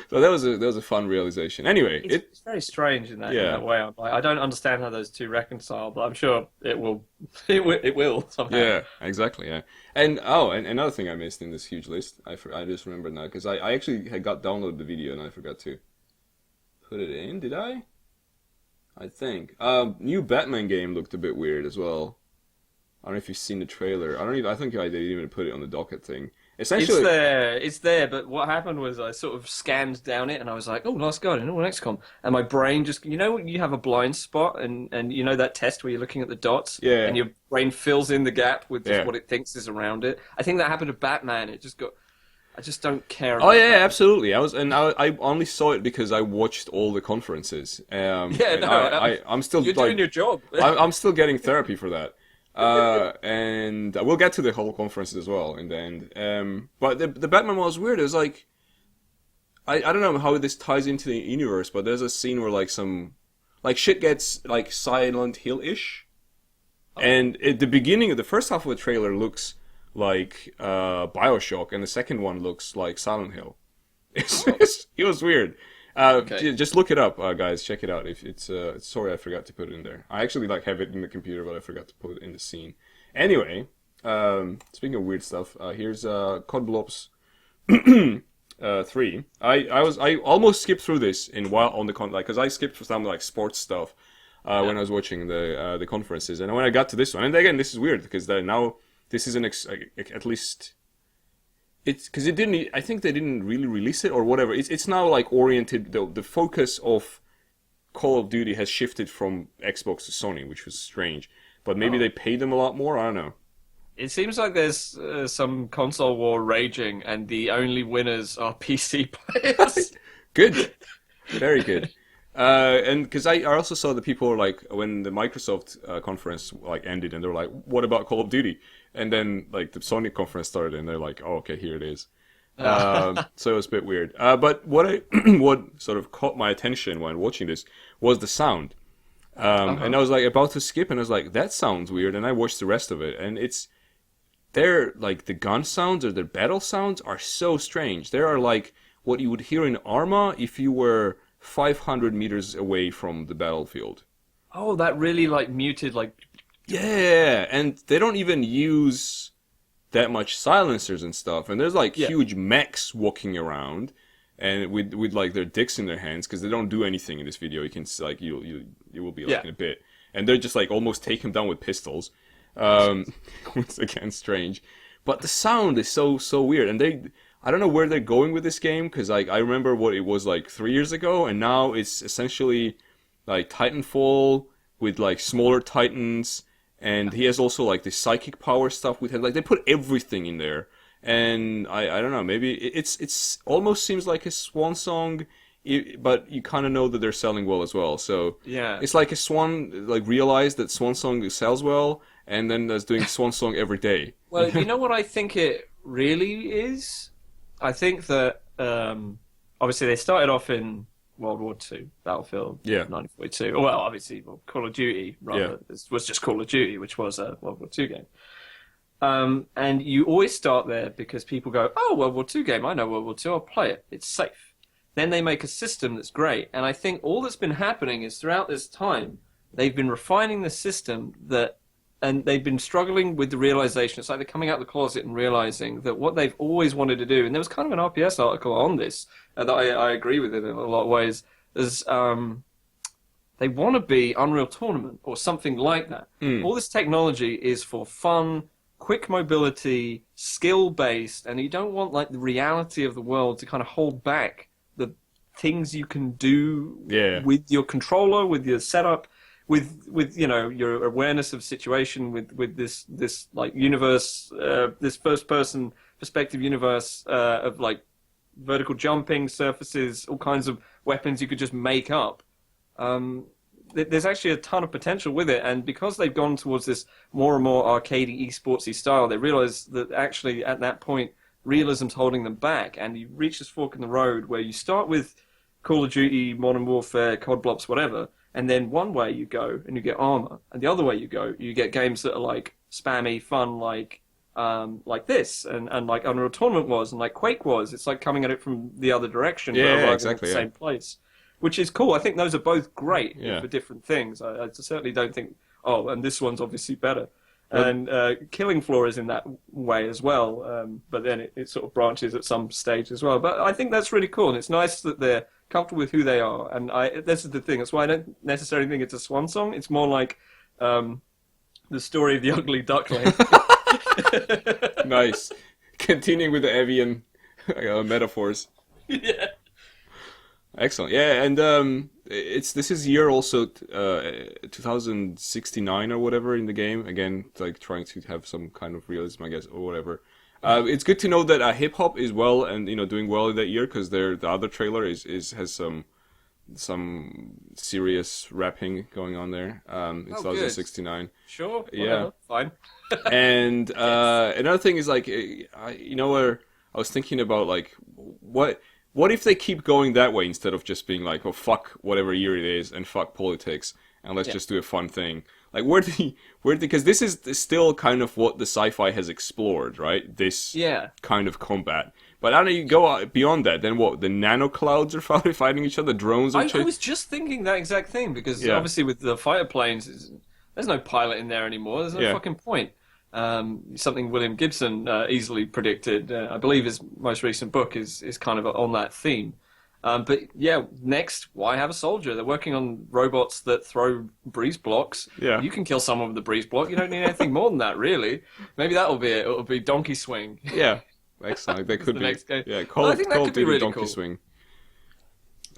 So that was a fun realization. Anyway, it's very strange in that way. I'm like, I don't understand how those two reconcile, but I'm sure it will. It will somehow. Yeah, exactly. Yeah, and another thing I missed in this huge list, I just remembered now, because I actually had downloaded the video and I forgot to put it in. Did I? I think new Batman game looked a bit weird as well. I don't know if you've seen the trailer. I think I didn't even put it on the docket thing. Essentially, it's there. But what happened was I sort of scanned down it, and I was like, "Oh, Last Guardian, oh, XCOM," and my brain just, when you have a blind spot, and that test where you're looking at the dots, and your brain fills in the gap with just what it thinks is around it. I think that happened to Batman. It just got I just don't care Oh about yeah, that. absolutely. I only saw it because I watched all the conferences. Yeah, And no, I'm still you're doing like your job. I'm still getting therapy for that. And we'll get to the whole conferences as well in the end. But the Batman one was weird. It was like I don't know how this ties into the universe, but there's a scene where like some like shit gets like Silent Hill-ish, and at the beginning of the first half of the trailer looks like Bioshock, and the second one looks like Silent Hill. It was weird. Okay. Just look it up, guys. Check it out. If it's sorry, I forgot to put it in there. I actually like have it in the computer, but I forgot to put it in the scene. Anyway, speaking of weird stuff, here's CODBLOPS 3. I almost skipped through this in while on the because I skipped for some like sports stuff when I was watching the conferences, and when I got to this one, and again this is weird because now this is at least. It's because it didn't. I think they didn't really release it or whatever. It's now like oriented. The focus of Call of Duty has shifted from Xbox to Sony, which was strange. But maybe they paid them a lot more. I don't know. It seems like there's some console war raging, and the only winners are PC players. Good, very good. And because I also saw the people were like when the Microsoft conference like ended, and they were like, "What about Call of Duty?" And then like the Sony conference started, and they're like, "Oh, okay, here it is." So it was a bit weird. But what sort of caught my attention when watching this was the sound. And I was like about to skip, and I was like, "That sounds weird." And I watched the rest of it, and they're like the gun sounds or the battle sounds are so strange. They are like what you would hear in Arma if you were 500 meters away from the battlefield. Oh, that really like muted like. Yeah, and they don't even use that much silencers and stuff. And there's like huge mechs walking around, and with like their dicks in their hands because they don't do anything in this video. You can like you will be like in a bit, and they're just like almost take him down with pistols. Once again, strange, but the sound is so weird, and I don't know where they're going with this game because like I remember what it was like 3 years ago, and now it's essentially like Titanfall with like smaller titans. And he has also like the psychic power stuff with him. Like they put everything in there, and I don't know. Maybe it's almost seems like a swan song, but you kind of know that they're selling well as well. So it's like a swan like realized that swan song sells well, and then that's doing swan song every day. Well, you know what I think it really is. I think that obviously they started off in World War II, Battlefield 1942. Well, obviously, Call of Duty, rather. It was just Call of Duty, which was a World War II game. And you always start there because people go, oh, World War II game, I know World War II, I'll play it. It's safe. Then they make a system that's great. And I think all that's been happening is throughout this time, they've been refining the system and they've been struggling with the realization. It's like they're coming out of the closet and realizing that what they've always wanted to do, and there was kind of an RPS article on this that I agree with it in a lot of ways, is they want to be Unreal Tournament or something like that. All this technology is for fun, quick mobility, skill-based, and you don't want like the reality of the world to kind of hold back the things you can do with your controller, with your setup. With you know your awareness of situation with this like universe, this first person perspective universe of like vertical jumping surfaces, all kinds of weapons you could just make up. There's actually a ton of potential with it, and because they've gone towards this more and more arcadey, esportsy style, they realize that actually at that point realism's holding them back, and you reach this fork in the road where you start with Call of Duty, Modern Warfare, CODBLOPS, whatever. And then one way you go and you get armor, and the other way you go, you get games that are like spammy, fun, like this, and like Unreal Tournament was, and like Quake was. It's like coming at it from the other direction, but arriving at the same place, which is cool. I think those are both great for different things. I certainly don't think, oh, and this one's obviously better. And Killing Floor is in that way as well, but then it sort of branches at some stage as well. But I think that's really cool, and it's nice that they're comfortable with who they are. And this is the thing. That's why I don't necessarily think it's a swan song. It's more like the story of the ugly duckling. Nice. Continuing with the avian metaphors. Yeah. Excellent. Yeah, and this is year also 2069 or whatever in the game. Again, like trying to have some kind of realism, I guess, or whatever. It's good to know that hip hop is well and doing well in that year because the other trailer has some serious rapping going on there. It starts at 69. Sure, whatever, Yeah. fine. And another thing is like, where I was thinking about like, what if they keep going that way instead of just being like, oh fuck whatever year it is and fuck politics and let's just do a fun thing. Like because this is still kind of what the sci-fi has explored, right? This kind of combat. But I don't know, you go beyond that, then what? The nano clouds are fighting each other, drones are I was just thinking that exact thing, because obviously with the fighter planes, there's no pilot in there anymore, there's no fucking point. Something William Gibson easily predicted, I believe his most recent book is kind of on that theme. But yeah, next, why have a soldier? They're working on robots that throw breeze blocks. Yeah. You can kill someone with a breeze block, you don't need anything more than that, really. Maybe that'll be it, it'll be Donkey Swing. Yeah. Excellent. That could be. Next game. Yeah, Call of Duty really Donkey cool. Swing.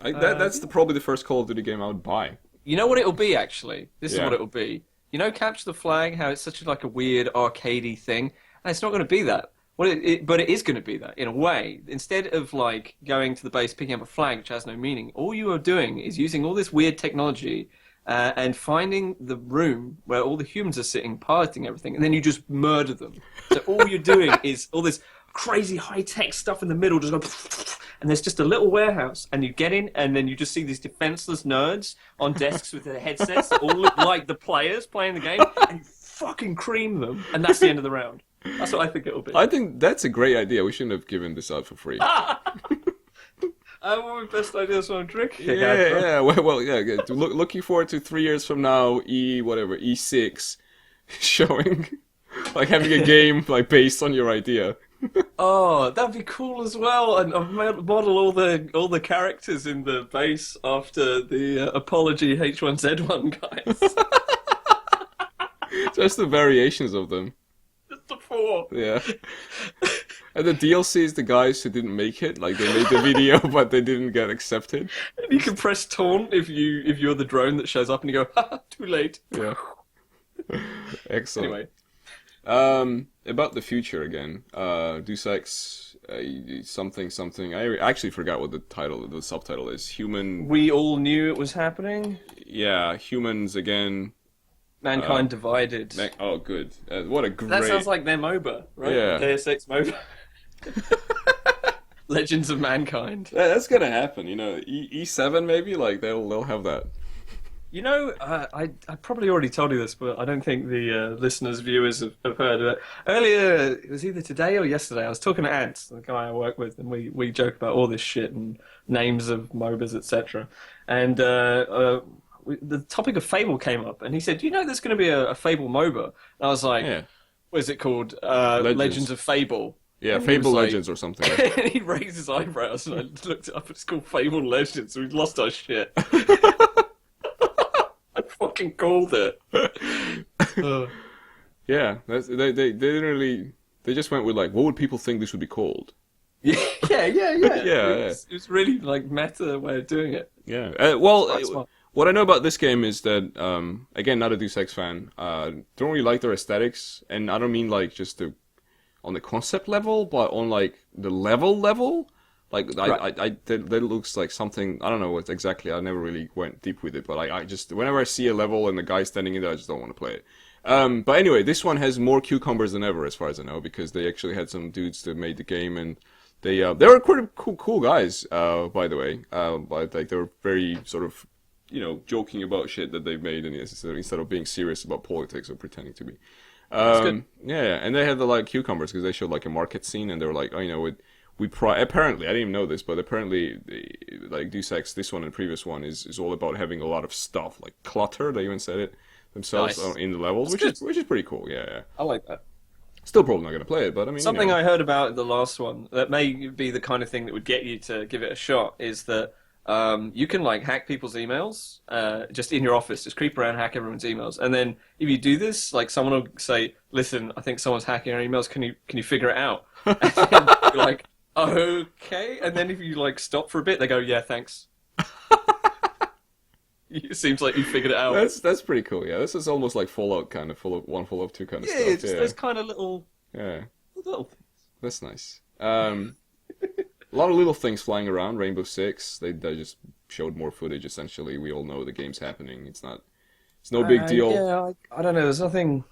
That's probably the first Call of Duty game I would buy. You know what it'll be, actually? This is Yeah. what it'll be. You know Capture the Flag, how it's such like a weird arcadey thing? And it's not going to be that. Well, but it is going to be that, in a way. Instead of like going to the base, picking up a flag, which has no meaning, all you are doing is using all this weird technology and finding the room where all the humans are sitting, piloting everything, and then you just murder them. So all you're doing is all this crazy high-tech stuff in the middle, just go, and there's just a little warehouse, and you get in, and then you just see these defenseless nerds on desks with their headsets that all look like the players playing the game, and you fucking cream them, and that's the end of the round. That's what I think it'll be. I think that's a great idea. We shouldn't have given this out for free. One of my best ideas on a trick. Yeah. Well, yeah. Good. Looking forward to 3 years from now, E6 showing, like having a game like based on your idea. Oh, that'd be cool as well. And model all the characters in the base after the Apology H1Z1 guys. Just the variations of them. Just the 4. Yeah. And the DLC is the guys who didn't make it. Like they made the video, but they didn't get accepted. And you can press taunt if you're the drone that shows up, and you go, "Ha, too late." Yeah. Excellent. Anyway. About the future again. Deus Ex, something. I actually forgot what the subtitle is. Human. We all knew it was happening. Yeah, humans again. Mankind divided. Oh, good. What a great. That sounds like their MOBA, right? Yeah. Deus Ex MOBA. Legends of Mankind. That's gonna happen. E7 maybe. Like they'll have that. You know, I probably already told you this, but I don't think the listeners, viewers have heard of it. Earlier, it was either today or yesterday, I was talking to Ant, the guy I work with, and we joke about all this shit and names of MOBAs, etc. And the topic of Fable came up, and he said, "Do you know there's going to be a Fable MOBA?" And I was like, Yeah. "What is it called? Legends of Fable." Yeah, And he Fable was like- Legends or something. and he raised his eyebrows, and I looked it up, and it's called Fable Legends. We've lost our shit. I fucking called it. Yeah, they didn't really. They just went with like, what would people think this would be called? Yeah. Yeah. It was really like meta way of doing it. Yeah. Quite smart. What I know about this game is that, again, not a Deus Ex fan. Don't really like their aesthetics, and I don't mean like just on the concept level, but on like the level. Like that looks like something. I don't know what exactly. I never really went deep with it, but I just whenever I see a level and the guy standing in there, I just don't want to play it. But anyway, this one has more cucumbers than ever, as far as I know, because they actually had some dudes that made the game, and they were quite cool guys, by the way. But like they were very sort of, joking about shit that they've made, and instead of being serious about politics or pretending to be. That's good. Yeah, and they had the like cucumbers because they showed like a market scene, and they were like, apparently I didn't even know this, but apparently like Deus Ex, this one and the previous one is all about having a lot of stuff, like clutter. They even said it themselves Nice. in the levels, That's which is pretty cool. Yeah. I like that. Still probably not gonna play it, but I mean Something I heard about the last one that may be the kind of thing that would get you to give it a shot is that you can like hack people's emails just in your office, just creep around, hack everyone's emails, and then if you do this, like someone will say, "Listen, I think someone's hacking our emails. Can you figure it out?" And then you're like, "Okay," and then if you like stop for a bit, they go, "Yeah, thanks." It seems like you figured it out. That's pretty cool. Yeah, this is almost like Fallout kind of Fallout 1, Fallout 2 kind of stuff. Just those kind of little Yeah. things. That's nice. A lot of little things flying around. Rainbow Six. They just showed more footage. Essentially, we all know the game's happening. It's no big deal. Yeah, I don't know. There's nothing.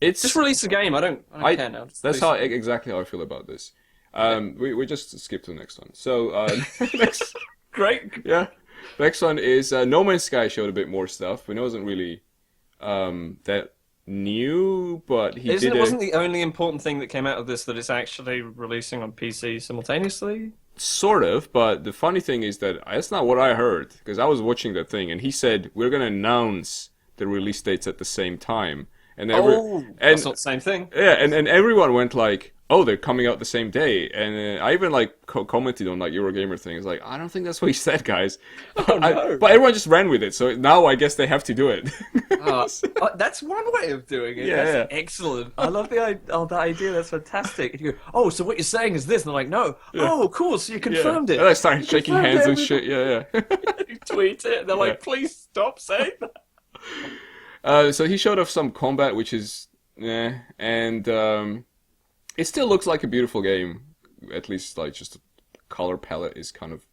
It's Just release the game. I don't care now. Just That's release exactly how I feel about this. We just skip to the next one. So next, Great. yeah, next one is No Man's Sky showed a bit more stuff. We know it wasn't really that new, but It wasn't the only important thing that came out of this that it's actually releasing on PC simultaneously? Sort of, but the funny thing is that that's not what I heard, because I was watching that thing, and he said, we're going to announce the release dates at the same time. And that's not the same thing. Yeah, and everyone went like, oh, they're coming out the same day. And I even like commented on like Eurogamer thing. It's like, I don't think that's what he said, guys. Oh, no. But everyone just ran with it, so now I guess they have to do it. That's one way of doing it. Yeah, That's excellent. I love the idea. That's fantastic. And you go, oh, so what you're saying is this? And they're like, no. Yeah. Oh, cool. So you confirmed it. And I started shaking hands and shit. Yeah. You tweet it. And they're like, please stop saying that. So he showed off some combat, which is, and it still looks like a beautiful game. At least, like, just the color palette is kind of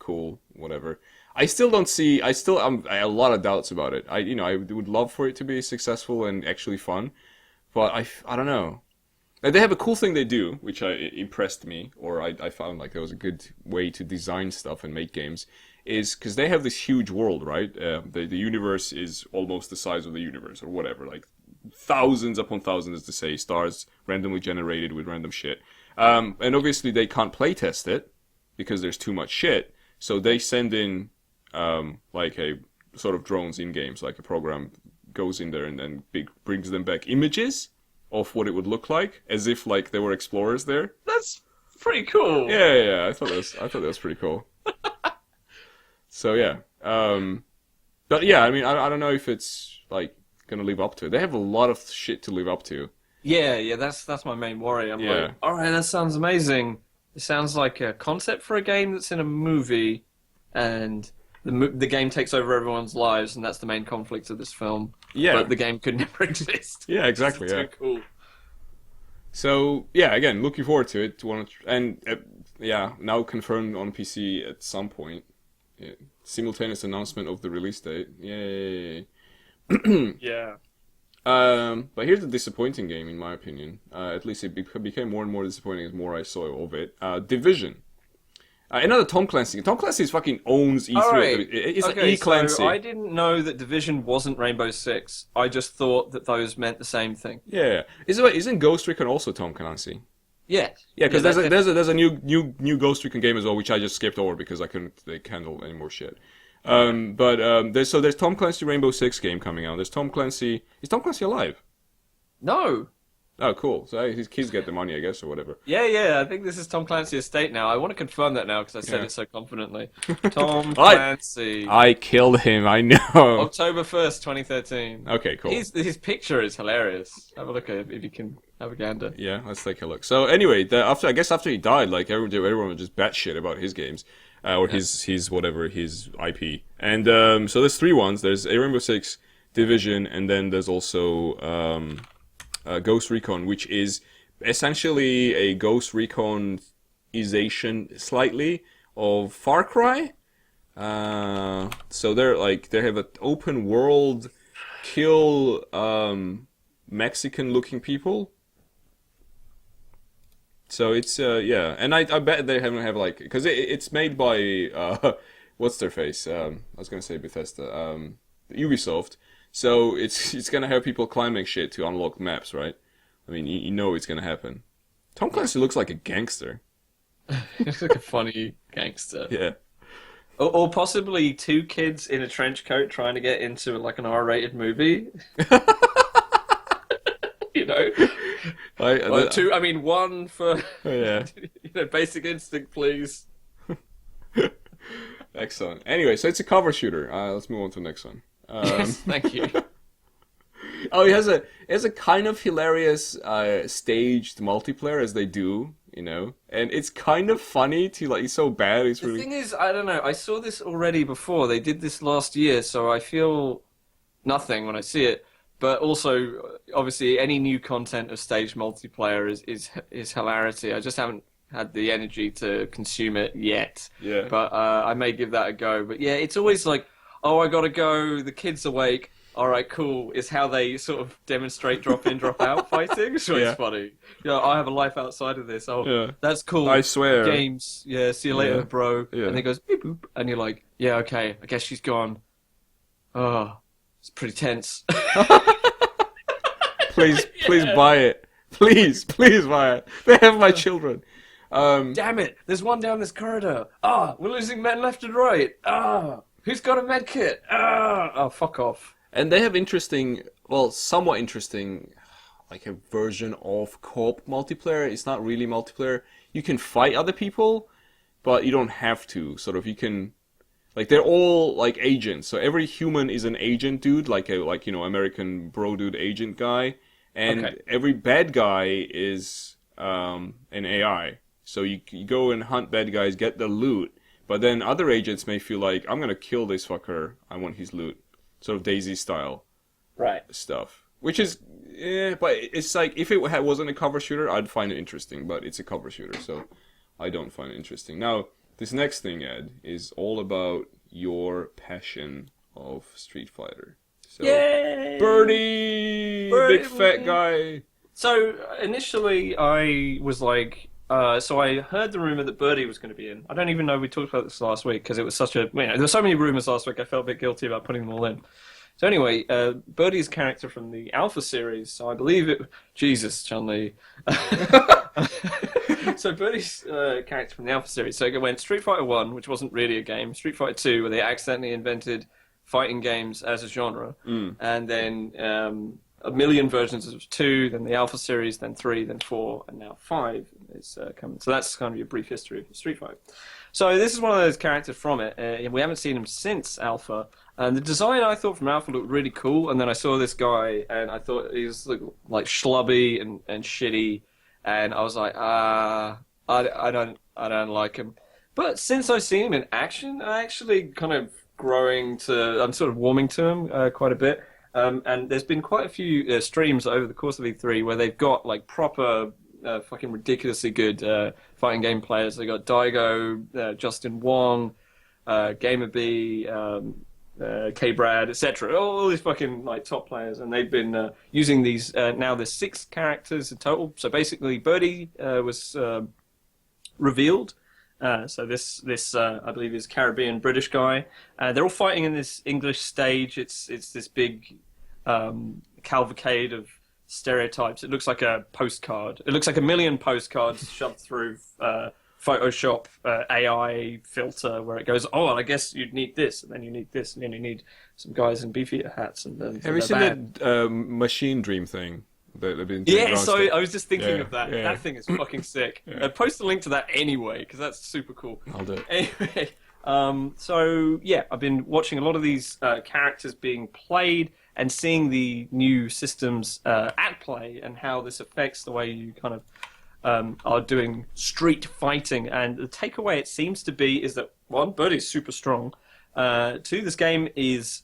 cool, whatever. I still don't see, I have a lot of doubts about it. I would love for it to be successful and actually fun, but I don't know. They have a cool thing they do, which impressed me, or I found like there was a good way to design stuff and make games, is because they have this huge world, right? The universe is almost the size of the universe, or whatever, like thousands upon thousands, as to say, stars randomly generated with random shit. And obviously they can't playtest it, because there's too much shit, so they send in like a sort of drones in games, like a program goes in there and then brings them back images of what it would look like, as if like there were explorers there. That's pretty cool. Yeah. I thought that was pretty cool. So yeah, but yeah, I mean, I don't know if it's like gonna live up to it. They have a lot of shit to live up to. Yeah, that's my main worry. I'm like, all right, that sounds amazing. It sounds like a concept for a game that's in a movie, and the game takes over everyone's lives, and that's the main conflict of this film. Yeah, but the game could never exist. Yeah, exactly. Too cool. So yeah, again, looking forward to it. Now confirmed on PC at some point. Yeah. Simultaneous announcement of the release date. Yay! Yeah. But here's the disappointing game, in my opinion. At least it became more and more disappointing as more I saw of it. Division. Another Tom Clancy. Tom Clancy fucking owns E3. Right. It's okay, E Clancy. So I didn't know that Division wasn't Rainbow Six. I just thought that those meant the same thing. Yeah. Isn't Ghost Recon also Tom Clancy? Yeah. Yeah, because there's a new Ghost Recon game as well, which I just skipped over because I couldn't handle any more shit. There's Tom Clancy Rainbow Six game coming out. There's Tom Clancy. Is Tom Clancy alive? No. Oh, cool. So his kids get the money, I guess, or whatever. Yeah. I think this is Tom Clancy Estate now. I want to confirm that now because I said it so confidently. Tom Clancy. I killed him. I know. October 1st, 2013. Okay, cool. His picture is hilarious. Have a look at it if you can have a gander. Yeah, let's take a look. So anyway, after he died, like everyone was just batshit about his games. His whatever, his IP. And so there's 3 ones. There's a Rainbow Six, Division, and then there's also Ghost Recon, which is essentially a Ghost Recon-ization slightly of Far Cry. So they have an open world, kill Mexican-looking people. So it's and I bet they have like, because it's made by what's their face? I was gonna say Bethesda, Ubisoft. So it's gonna have people climbing shit to unlock maps, right? I mean, you know it's gonna happen. Tom Clancy looks like a gangster. He looks like a funny gangster. Yeah. Or possibly 2 kids in a trench coat trying to get into like an R-rated movie. You know. One for Basic Instinct, has Excellent. Anyway, so it's a cover shooter. Let's move on to the next one. Yes, thank you. It has a kind of hilarious staged multiplayer, as they do, and it's kind of funny to like. It's so bad. It's really. The thing is, I don't know. I saw this already before. They did this last year, so I feel nothing when I see it. but also obviously any new content of stage multiplayer is hilarity. I just haven't had the energy to consume it yet. Yeah. But I may give that a go. But yeah, it's always like, oh, I gotta go. The kid's awake. All right, cool. Is how they sort of demonstrate drop in, drop out fighting. Which is funny. You know, I have a life outside of this. Oh, that's cool. I swear. Games. Yeah. See you later, bro. Yeah. And it goes beep boop, and you're like, yeah, okay. I guess she's gone. Oh, it's pretty tense. Please buy it. Please buy it. They have my children. Damn it! There's one down this corridor. We're losing men left and right. Who's got a med kit? Oh, fuck off. And they have somewhat interesting, like a version of co-op multiplayer. It's not really multiplayer. You can fight other people, but you don't have to. Sort of, you can, like, they're all like agents. So every human is an agent dude, like American bro dude agent guy, and every bad guy is an AI. So you go and hunt bad guys, get the loot, but then other agents may feel like, I'm gonna kill this fucker, I want his loot. Sort of Daisy style stuff. Which is, but it's like, if it wasn't a cover shooter, I'd find it interesting, but it's a cover shooter, so I don't find it interesting. Now, this next thing, Ed, is all about your passion of Street Fighter. So, Yay! Birdie! Big fat guy! So, initially, I was like, so I heard the rumor that Birdie was going to be in. I don't even know we talked about this last week because it was such a... there were so many rumors last week, I felt a bit guilty about putting them all in. So anyway, Birdie's character from the Alpha series, so I believe it... Jesus, Chun-Li. So Birdie's character from the Alpha series, so it went Street Fighter 1, which wasn't really a game, Street Fighter 2, where they accidentally invented fighting games as a genre, and then... a million versions of 2, then the Alpha series, then 3, then 4, and now 5 is coming. So that's kind of your brief history of Street Fighter. So this is one of those characters from it. We haven't seen him since Alpha. And the design I thought from Alpha looked really cool. And then I saw this guy, and I thought he was like schlubby and shitty. And I was like, I don't like him. But since I've seen him in action, I actually kind of I'm sort of warming to him quite a bit. And there's been quite a few streams over the course of E3 where they've got like proper fucking ridiculously good fighting game players. They got Daigo, Justin Wong, Gamer B, K-Brad, etc. All these fucking like top players, and they've been using these. Now there's 6 characters in total. So basically, Birdie was revealed. So this I believe is Caribbean British guy. They're all fighting in this English stage. It's this big cavalcade of stereotypes. It looks like a postcard. It looks like a million postcards shoved through Photoshop AI filter, where it goes, oh, well, I guess you'd need this, and then you need this, and then you need some guys in beefeater hats. And have you seen that Machine Dream thing? Yeah, so I was just thinking of that. Yeah. That thing is fucking sick. Post a link to that anyway, because that's super cool. I'll do it. Anyway, so yeah, I've been watching a lot of these characters being played and seeing the new systems at play and how this affects the way you kind of are doing street fighting. And the takeaway, it seems to be, is that, 1, Birdie's super strong. 2, this game is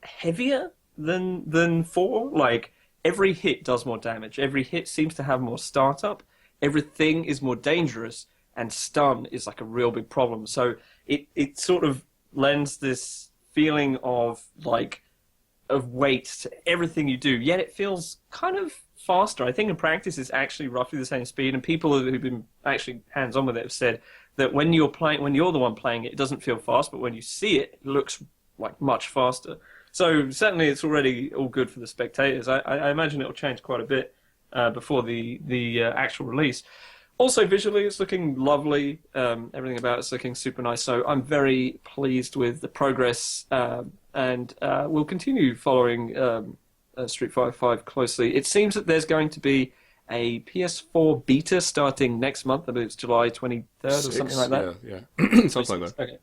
heavier than 4. Like, every hit does more damage. Every hit seems to have more startup. Everything is more dangerous, and stun is like a real big problem. So it sort of lends this feeling of weight to everything you do. Yet it feels kind of faster. I think in practice it's actually roughly the same speed. And people who've been actually hands-on with it have said that when you're the one playing it, it doesn't feel fast, but when you see it, it looks like much faster. So certainly it's already all good for the spectators. I imagine it'll change quite a bit before the actual release. Also, visually, it's looking lovely. Everything about it's looking super nice. So I'm very pleased with the progress, and we'll continue following Street Fighter 5 closely. It seems that there's going to be a PS4 beta starting next month. I believe it's July 23rd or something like that. Yeah. Something like that. Okay.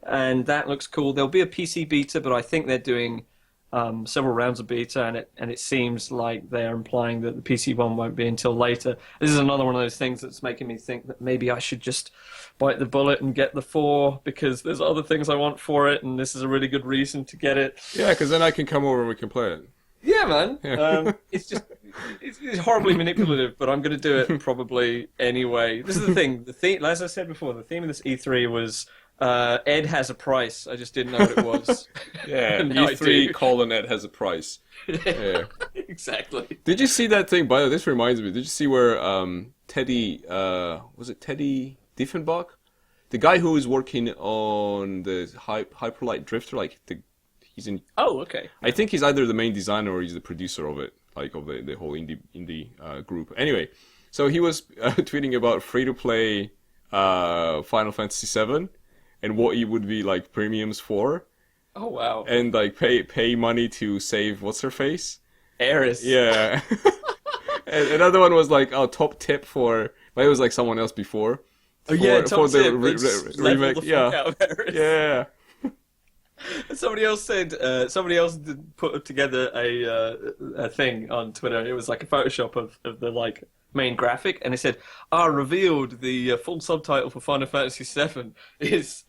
And that looks cool. There'll be a PC beta, but I think they're doing several rounds of beta, and it seems like they're implying that the PC one won't be until later. This is another one of those things that's making me think that maybe I should just bite the bullet and get the 4 because there's other things I want for it, and this is a really good reason to get it. Yeah, because then I can come over and we can play it. Yeah, man. Yeah. It's horribly manipulative, but I'm going to do it probably anyway. This is the thing. As I said before, the theme of this E3 was Ed has a price. I just didn't know what it was. Yeah, Now E3 : Ed has a price. Yeah. Exactly. Did you see that thing? By the way, this reminds me. Did you see where Teddy, was it Teddy Diefenbach? The guy who is working on the Hyperlight Drifter, he's in... Oh, okay. I think he's either the main designer or he's the producer of it, of the whole indie group. Anyway, so he was tweeting about free-to-play Final Fantasy VII and what it would be like premiums for. Oh, wow. And pay money to save what's-her-face? Eris. Yeah. And another one was top tip for... But it was like someone else before. Top tip. Remake. Yeah. Out of Eris. Yeah. Somebody else did put together a thing on Twitter. It was like a Photoshop of the main graphic, and it said, revealed the full subtitle for Final Fantasy VII is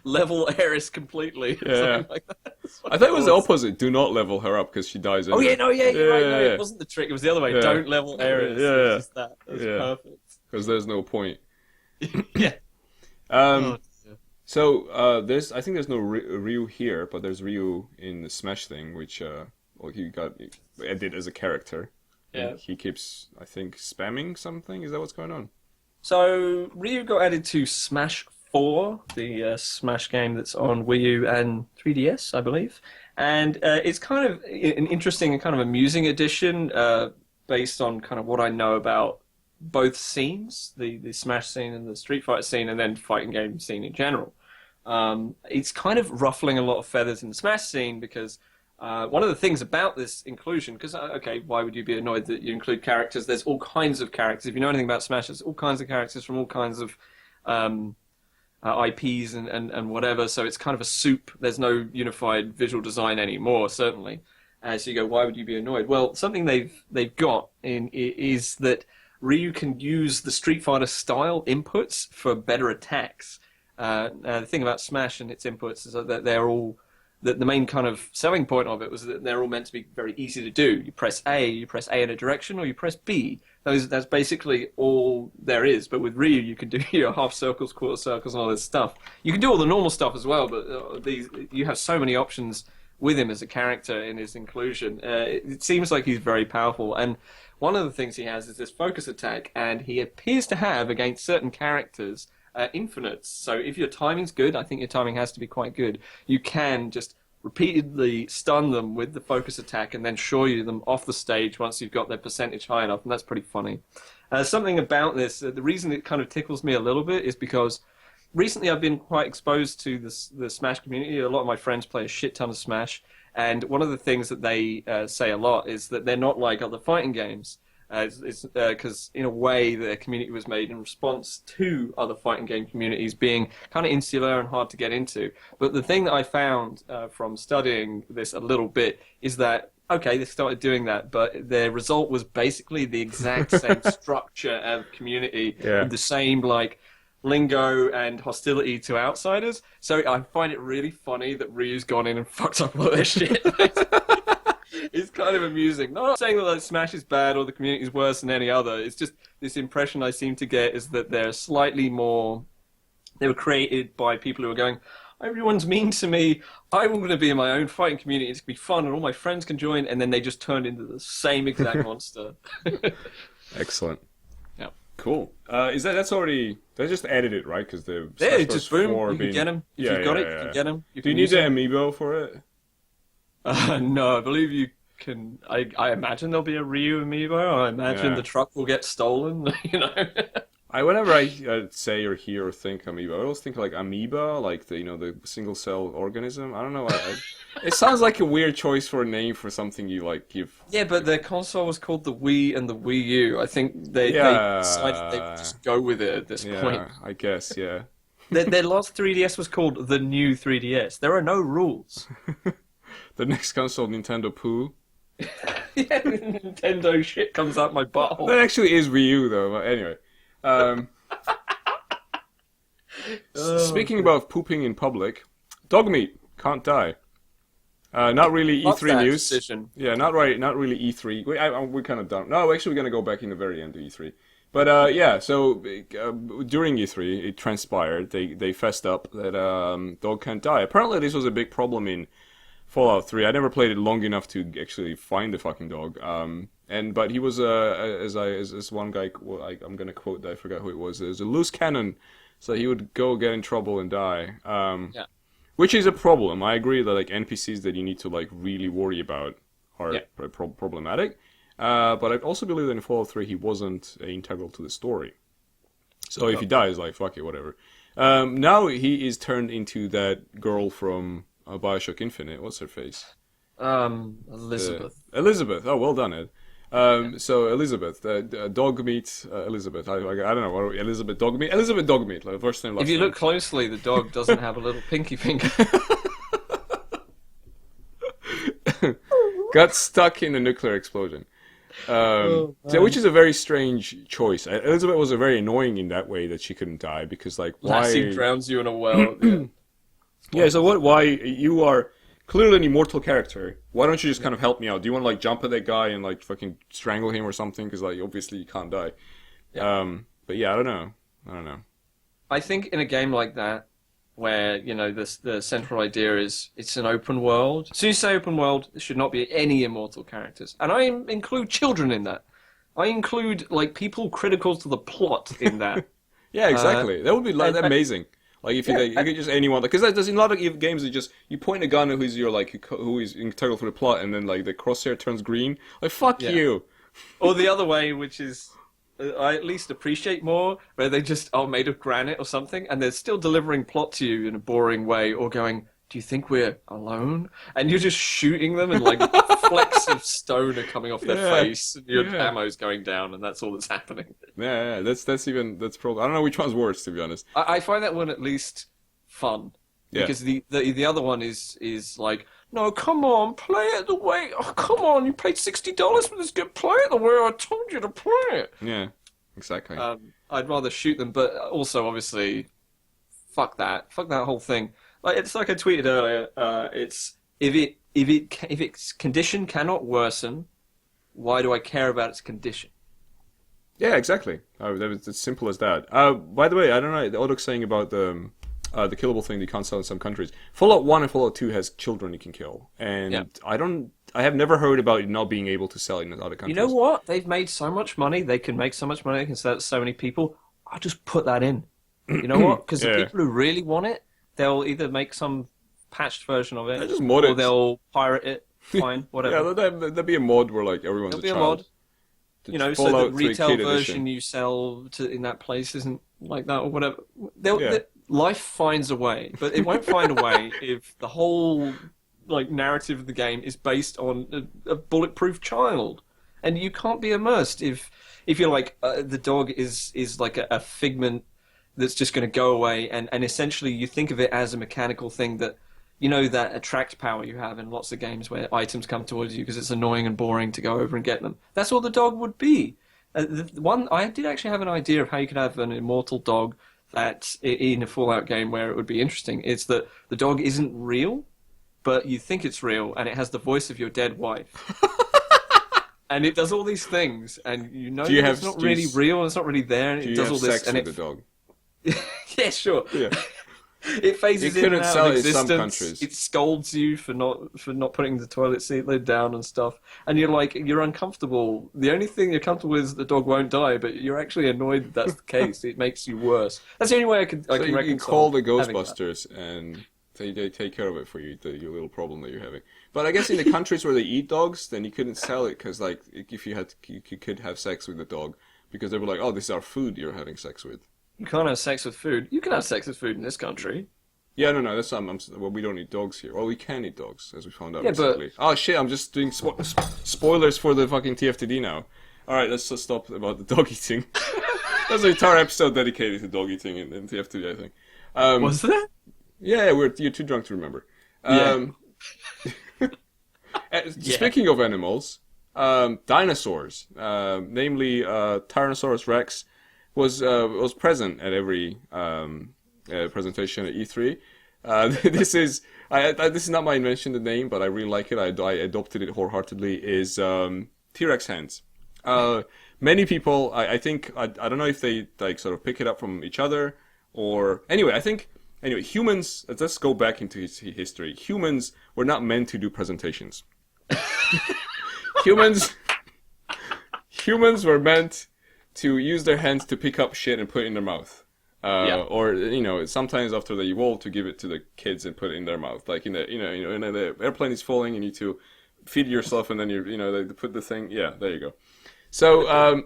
level Eris completely. Yeah. Like that. I thought it was the opposite. Do not level her up because she dies. Oh yeah, no, yeah, you're right. No, yeah. it wasn't the trick. It was the other way. Yeah. Don't level Eris. Yeah. It was just that. It was perfect. Because there's no point. Yeah. So I think there's no Ryu here, but there's Ryu in the Smash thing, which he got edited as a character. Yeah. He keeps, I think, spamming something. Is that what's going on? So Ryu got added to Smash 4, the Smash game that's on Wii U and 3DS, I believe. And it's kind of an interesting and kind of amusing addition based on kind of what I know about both scenes, the Smash scene and the Street Fighter scene, and then fighting game scene in general. It's kind of ruffling a lot of feathers in the Smash scene because one of the things about this inclusion, because, why would you be annoyed that you include characters? There's all kinds of characters. If you know anything about Smash, there's all kinds of characters from all kinds of IPs and whatever, so it's kind of a soup. There's no unified visual design anymore, certainly. So you go, why would you be annoyed? Well, something they've got is that Ryu can use the Street Fighter style inputs for better attacks. The thing about Smash and its inputs is that they're all... The main kind of selling point of it was that they're all meant to be very easy to do. You press A in a direction, or you press B. That's basically all there is. But with Ryu, you can do your half circles, quarter circles, and all this stuff. You can do all the normal stuff as well, but you have so many options with him as a character in his inclusion. It seems like he's very powerful. And one of the things he has is this focus attack, and he appears to have, against certain characters, infinites. So if your timing's good, I think your timing has to be quite good, you can just repeatedly stun them with the focus attack and then shore them off the stage once you've got their percentage high enough, and that's pretty funny. Something about this, the reason it kind of tickles me a little bit is because recently I've been quite exposed to the Smash community. A lot of my friends play a shit ton of Smash, and one of the things that they say a lot is that they're not like other fighting games. Because in a way their community was made in response to other fighting game communities being kind of insular and hard to get into. But the thing that I found from studying this a little bit is that, they started doing that, but their result was basically the exact same structure of community, with the same lingo and hostility to outsiders. So I find it really funny that Ryu's gone in and fucked up all their shit. It's kind of amusing. Not saying that Smash is bad or the community is worse than any other. It's just this impression I seem to get is that they're slightly more... They were created by people who are going, everyone's mean to me. I'm going to be in my own fighting community. It's going to be fun and all my friends can join. And then they just turned into the same exact monster. Excellent. Yeah. Cool. That's already... They just added it, right? Because the just boom. You can get them. If you've got it, you can get them. Do you need the amiibo for it? No, I believe you can. I imagine there'll be a Ryu amiibo. I imagine the truck will get stolen. Whenever I say or hear or think amiibo, I always think like amoeba, like the single cell organism. I don't know. It sounds like a weird choice for a name for something you give. Yeah, but their console was called the Wii and the Wii U. I think they decided they would just go with it at this point. I guess. Yeah. Their last 3DS was called the new 3DS. There are no rules. The next console, Nintendo Poo. Yeah, Nintendo shit comes out my butthole. That actually is Wii U, though. But anyway. Speaking about pooping in public, Dogmeat can't die. Not really What's E3 that news. decision? Yeah, not really E3. We kind of done. No, actually, we're gonna go back in the very end of E3. But yeah, so during E3, it transpired they fessed up that dog can't die. Apparently, this was a big problem in Fallout 3. I never played it long enough to actually find the fucking dog. But he was as one guy. Well, I'm gonna quote that I forgot who it was. It was a loose cannon, so he would go get in trouble and die. Yeah. Which is a problem. I agree that like NPCs that you need to like really worry about are problematic. But I also believe that in Fallout 3 he wasn't integral to the story. So if he dies, like fuck it, whatever. Now he is turned into that girl from Bioshock Infinite. What's her face? Elizabeth. Elizabeth. Oh, well done, Ed. So Elizabeth, Dogmeat, Elizabeth. I don't know what Elizabeth Dogmeat. Elizabeth Dogmeat. Like first name. Last If you name. look closely, the dog doesn't have a little pinky finger. Got stuck in a nuclear explosion. Which is a very strange choice. Elizabeth was very annoying in that way that she couldn't die because like why Lassie drowns you in a well. Yeah. Yeah, so what? Why you are clearly an immortal character? Why don't you just kind of help me out? Do you want to like jump at that guy and like fucking strangle him or something? Because like obviously you can't die. Yeah. But yeah, I don't know. I think in a game like that, where you know the central idea is it's an open world. So you say open world, there should not be any immortal characters, and I include children in that. I include like people critical to the plot in that. Yeah, exactly. That would be like amazing. Like if you could just anyone, because there's in a lot of games that just you point a gun at who is integral for the plot, and then like the crosshair turns green. Like fuck you. Or the other way, which is I at least appreciate more, where they just are made of granite or something, and they're still delivering plot to you in a boring way, or going, "Do you think we're alone?" And you're just shooting them, and like flecks of stone are coming off their face, and your ammo's going down, and that's all that's happening. Yeah, that's probably I don't know which one's worse, to be honest. I find that one at least fun. Yeah. Because the other one is like, no, come on, play it the way. Oh, come on, you paid $60 for this game. Play it the way I told you to play it. Yeah, exactly. I'd rather shoot them, but also obviously, fuck that whole thing. Like it's like I tweeted earlier. It's if its condition cannot worsen, why do I care about its condition? Yeah, exactly. That was as simple as that. By the way, I don't know. The Odok's saying about the killable thing that you can't sell in some countries. Fallout 1 and Fallout 2 has children you can kill, and I have never heard about it not being able to sell in other countries. You know what? They've made so much money. They can make so much money. They can sell it to so many people. I'll just put that in. You know what? Because the people who really want it, they'll either make some patched version of it, just mod or it. they'll pirate it. Fine, whatever. Yeah, there'll be a mod where like everyone's There'll be child. a mod. You know, so the retail version you sell in that place isn't like that or whatever. Life finds a way, but it won't find a way if the whole like narrative of the game is based on a bulletproof child, and you can't be immersed if you're like the dog is like a figment that's just going to go away, and essentially you think of it as a mechanical thing that. You know that attract power you have in lots of games where items come towards you because it's annoying and boring to go over and get them. That's what the dog would be. I did actually have an idea of how you could have an immortal dog that in a Fallout game where it would be interesting. It's that the dog isn't real, but you think it's real, and it has the voice of your dead wife. And it does all these things, and you know it's not really real, and it's not really there, and it does all this. Do you have sex with the dog? Yeah, sure. Yeah. It phases in and out of existence. In some countries. It scolds you for not putting the toilet seat lid down and stuff, and you're uncomfortable. The only thing you're comfortable with is the dog won't die, but you're actually annoyed that that's the case. It makes you worse. That's the only way I can reconcile. You can call the Ghostbusters and they take care of it for you, your little problem that you're having. But I guess in the countries where they eat dogs, then you couldn't sell it because like if you could have sex with the dog because they were like, oh, this is our food you're having sex with. You can't have sex with food. You can have sex with food in this country. Yeah, no, that's well, we don't eat dogs here. Well, we can eat dogs, as we found out recently. Oh shit, I'm just doing spoilers for the fucking TFTD now. Alright, let's just stop about the dog eating. There's an entire episode dedicated to dog eating in TFTD, I think. Was that? Yeah, you're too drunk to remember. Yeah. Speaking of animals, dinosaurs, namely Tyrannosaurus Rex, was present at every presentation at E3. This is this is not my invention, the name, but I really like it. I adopted it wholeheartedly. Is T-Rex hands. Many people, I think, I don't know if they like sort of pick it up from each other or anyway. Anyway, humans. Let's go back into history. Humans were not meant to do presentations. humans were meant to use their hands to pick up shit and put it in their mouth. Or sometimes after they evolve, to give it to the kids and put it in their mouth. Like in the airplane is falling, you need to feed yourself, and then they put the thing. Yeah, there you go. So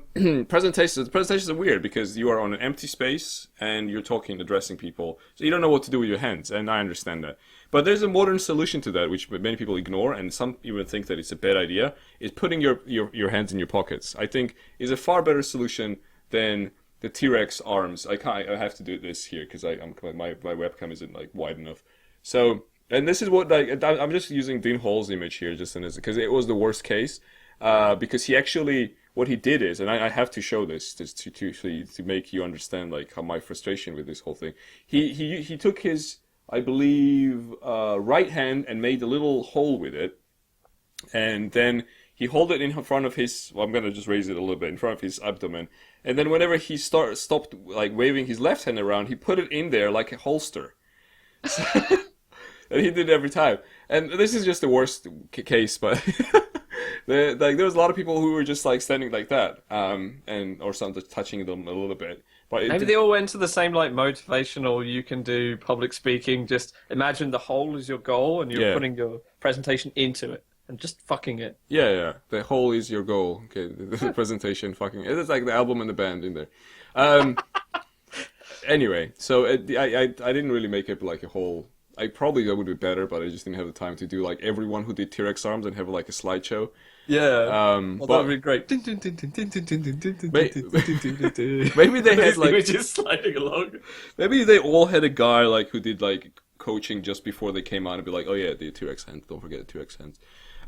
presentations are weird because you are on an empty space and you're addressing people, so you don't know what to do with your hands, and I understand that. But there's a modern solution to that, which many people ignore, and some even think that it's a bad idea. Is putting your hands in your pockets. I think is a far better solution than the T-Rex arms. I have to do this here because my webcam isn't like wide enough. So, and this is what I'm just using Dean Hall's image here just because it was the worst case. Because he actually, what he did is, and I have to show this to make you understand like how my frustration with this whole thing. He took his, I believe, right hand and made a little hole with it, and then he held it in front of his. Well, I'm gonna just raise it a little bit in front of his abdomen, and then whenever he stopped like waving his left hand around, he put it in there like a holster. And he did it every time. And this is just the worst case, but. There was a lot of people who were just like standing like that, or something touching them a little bit. But maybe they all went to the same like motivational. You can do public speaking. Just imagine the whole is your goal, and you're putting your presentation into it and just fucking it. Yeah. The whole is your goal. Okay, the presentation fucking. It's like the album and the band in there. Anyway, so I didn't really make it like a whole. That would be better, but I just didn't have the time to do like everyone who did T-Rex arms and have like a slideshow. Yeah. Well, that would be great. Maybe they had like just sliding along. Maybe they all had a guy like who did like coaching just before they came out and be like, oh yeah, the T-Rex hands. Don't forget the T-Rex hands.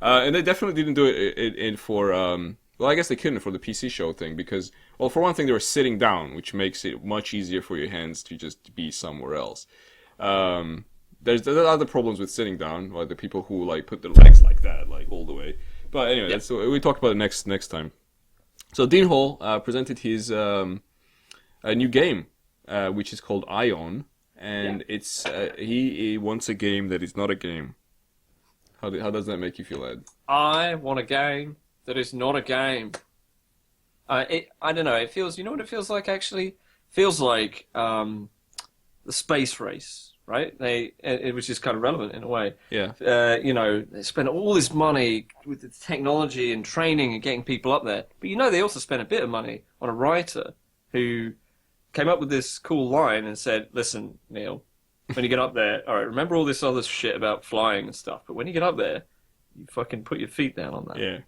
And they definitely didn't do it for. Well, I guess they couldn't for the PC show thing because, well, for one thing, they were sitting down, which makes it much easier for your hands to just be somewhere else. There's other problems with sitting down, like the people who like put their legs like that, like all the way. But anyway, that's we talk about it next time. So Dean Hall presented his a new game, which is called Ion, and it's he wants a game that is not a game. How does that make you feel, Ed? I want a game that is not a game. I don't know. It feels. You know what it feels like? Actually, feels like the space race. Right? It was just kind of relevant in a way. Yeah. They spent all this money with the technology and training and getting people up there. But they also spent a bit of money on a writer who came up with this cool line and said, listen, Neil, when you get up there, all right, remember all this other shit about flying and stuff, but when you get up there, you fucking put your feet down on that. Yeah.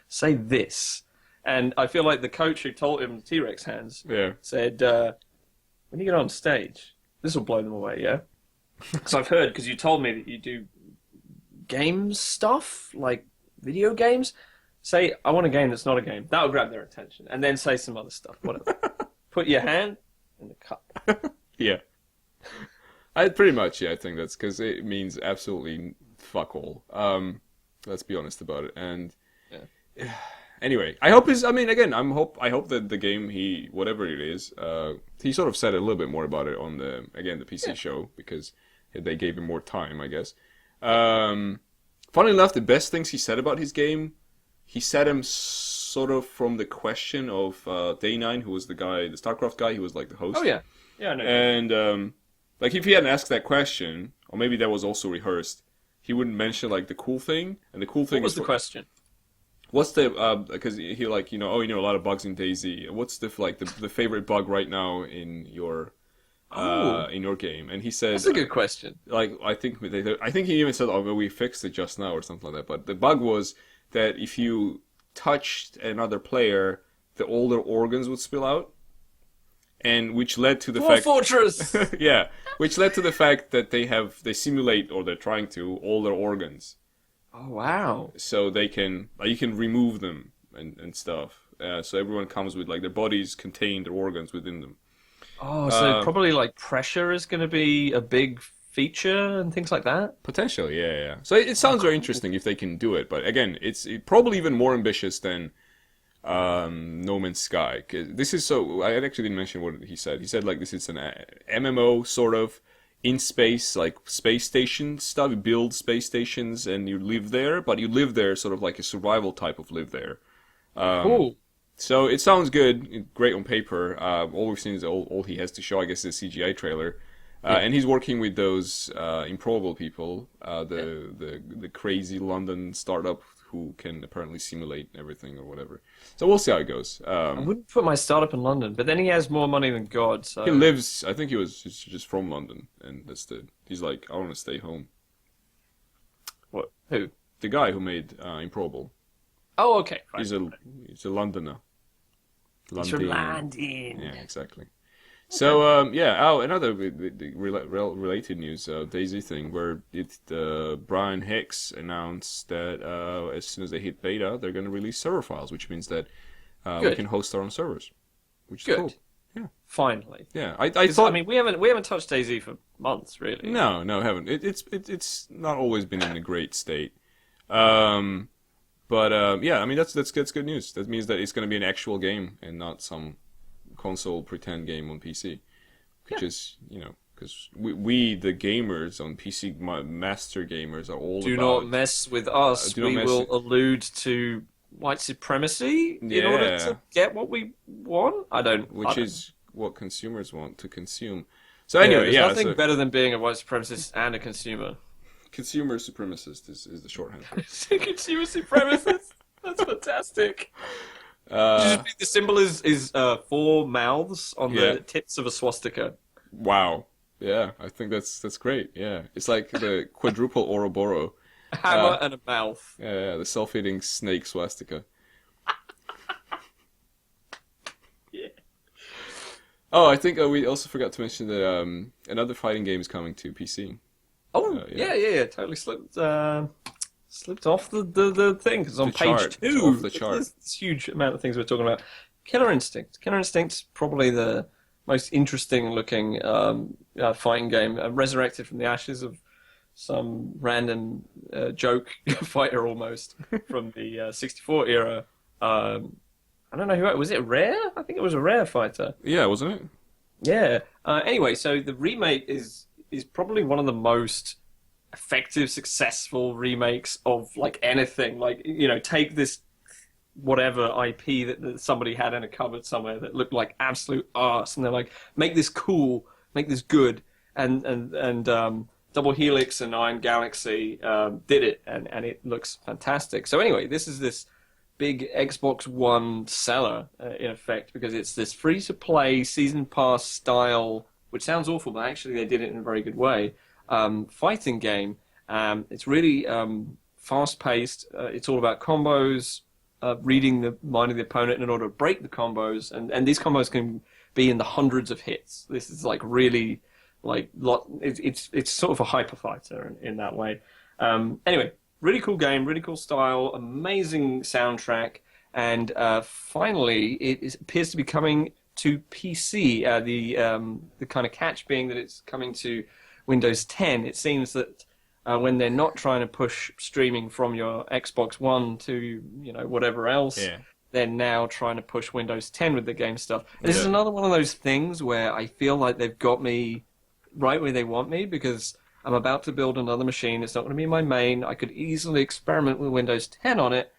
Say this. And I feel like the coach who taught him T-Rex hands said, when you get on stage, this will blow them away, yeah? Because I've heard, because you told me that you do game stuff, like video games. Say, I want a game that's not a game. That'll grab their attention. And then say some other stuff, whatever. Put your hand in the cup. Yeah. Pretty much, I think that's because it means absolutely fuck all. Let's be honest about it. And anyway, I hope I hope that the game whatever it is, he sort of said a little bit more about it on the PC show because they gave him more time, I guess. Funnily enough, the best things he said about his game, he said him sort of from the question of Day9, who was the StarCraft guy, who was like the host. Oh yeah, I know. And like if he hadn't asked that question, or maybe that was also rehearsed, he wouldn't mention like the cool thing. And the cool thing what was the question? What's the because he like a lot of bugs in DayZ. What's the favorite bug right now in your game? And he said that's a good question. Like I think he even said, "Oh, well, we fixed it just now" or something like that. But the bug was that if you touched another player, all their organs would spill out, and which led to the fact Fortress. which led to the fact that they simulate, or they're trying to, all their organs. Oh wow. So they can you can remove them and stuff. So everyone comes with like their bodies contain their organs within them. Oh, so probably like pressure is going to be a big feature and things like that. Potentially, yeah, yeah. So it sounds very interesting if they can do it, but again, it's probably even more ambitious than No Man's Sky. 'Cause this is so. I actually didn't mention what he said. He said like this is an MMO sort of in space, like space station stuff. You build space stations and you live there, but you live there sort of like a survival type of live there. Cool. So it sounds good, great on paper. All we've seen is all he has to show, I guess, is a CGI trailer. And he's working with those improbable people, the crazy London startup who can apparently simulate everything or whatever. So we'll see how it goes. I wouldn't put my startup in London, but then he has more money than God. So He lives. I think he was just from London, and he's like, I want to stay home. what? Who? The guy who made Improbable. Oh, okay. Fine. He's a Londoner. He's from London. Yeah, exactly. So another related news, Daisy thing, where Brian Hicks announced that as soon as they hit beta, they're going to release server files, which means that we can host our own servers, which is cool. Yeah, finally. Yeah, I thought. I mean, we haven't touched DayZ for months, really. No, I haven't. It's not always been in a great state. Yeah, I mean that's good news. That means that it's going to be an actual game and not some console pretend game on PC, which is because we the gamers on PC, master gamers are all do about, not mess with us. We will allude to white supremacy in order to get what we want. Which is what consumers want to consume. So anyway, there's nothing better than being a white supremacist and a consumer. Consumer supremacist is the shorthand. Consumer supremacist. That's fantastic. The symbol is 4 mouths on the tips of a swastika. Wow. Yeah, I think that's great. Yeah, it's like the quadruple Ouroboros. A hammer and a mouth. Yeah, the self-eating snake swastika. Yeah. Oh, I think we also forgot to mention that another fighting game is coming to PC. Oh, yeah. Totally slipped off the thing, because on page 2, off the chart. There's this huge amount of things we're talking about. Killer Instinct. Killer Instinct's probably the most interesting looking fighting game, resurrected from the ashes of some random joke fighter almost from the 64 era. I don't know who was it. Rare? I think it was a Rare fighter. Yeah, wasn't it? Yeah. Anyway, so the remake is probably one of the most effective, successful remakes of like anything. Like, take this whatever IP that somebody had in a cupboard somewhere that looked like absolute arse, and they're like, make this cool, make this good, and Double Helix and Iron Galaxy did it, and it looks fantastic. So anyway, this is this big Xbox One seller in effect, because it's this free-to-play season pass style, which sounds awful, but actually they did it in a very good way. Fighting game. It's really fast-paced. It's all about combos, reading the mind of the opponent in order to break the combos, and these combos can be in the hundreds of hits. This is like really it's sort of a hyper fighter in that way. Anyway, really cool game, really cool style, amazing soundtrack, and finally it appears to be coming to PC. The kind of catch being that it's coming to Windows 10. It seems that when they're not trying to push streaming from your Xbox One to whatever else, they're now trying to push Windows 10 with the game stuff. This is another one of those things where I feel like they've got me right where they want me, because I'm about to build another machine. It's not going to be my main. I could easily experiment with Windows 10 on it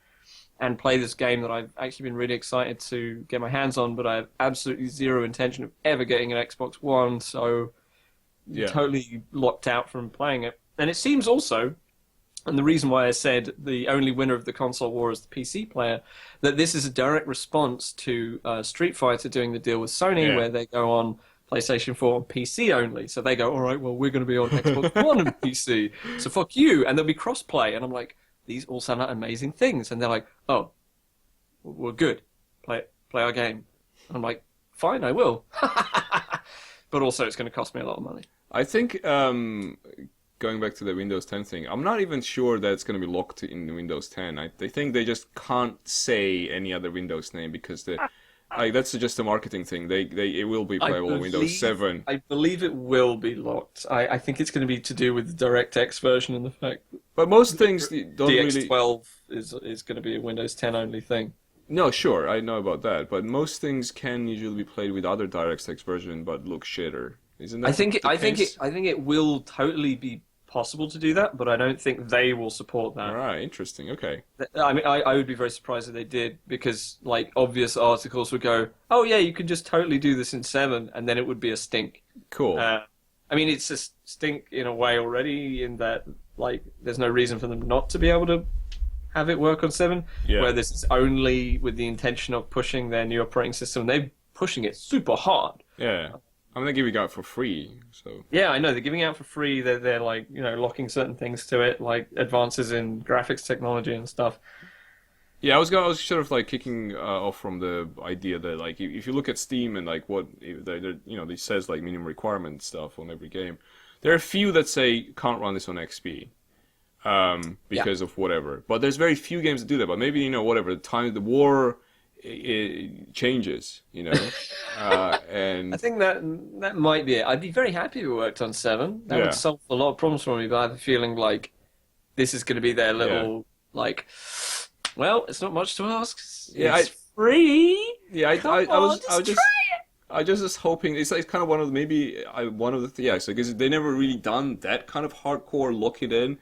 and play this game that I've actually been really excited to get my hands on, but I have absolutely zero intention of ever getting an Xbox One, so totally locked out from playing it. And it seems also, and the reason why I said the only winner of the console war is the PC player, that this is a direct response to Street Fighter doing the deal with Sony, where they go on PlayStation 4 on PC only. So they go, all right, well, we're going to be on Xbox One and PC, so fuck you. And there'll be cross-play. And I'm like, these all sound like amazing things. And they're like, oh, we're good. Play our game. And I'm like, fine, I will. But also it's going to cost me a lot of money. I think going back to the Windows 10 thing, I'm not even sure that it's going to be locked in Windows 10. I think they just can't say any other Windows name because that's just a marketing thing. It will be playable on Windows 7. I believe it will be locked. I think it's going to be to do with the DirectX version and the fact But most things don't really... DX12 is going to be a Windows 10 only thing. No, sure, I know about that. But most things can usually be played with other DirectX version, but look shitter. Isn't that the case? I think it will totally be possible to do that, but I don't think they will support that. All right, interesting. Okay. I mean, I would be very surprised if they did, because like obvious articles would go, "Oh yeah, you can just totally do this in 7," and then it would be a stink. Cool. I mean, it's a stink in a way already, in that like there's no reason for them not to be able to have it work on 7. Yeah. Where this is only with the intention of pushing their new operating system. They're pushing it super hard. Yeah. I mean, they're giving it out for free, so... Yeah, I know. They're giving it out for free. They're like, locking certain things to it, like advances in graphics technology and stuff. Yeah, I was sort of like kicking off from the idea that like if you look at Steam and like what they says like minimum requirement stuff on every game, there are a few that say can't run this on XP because of whatever. But there's very few games that do that. But maybe whatever the time of the war. It changes, and I think that might be it. I'd be very happy if it worked on 7. That would solve a lot of problems for me. But I have a feeling like this is going to be their little like. Well, it's not much to ask. It's free. Yeah, I just was hoping it's like kind of one of the so because they never really done that kind of hardcore lock it in.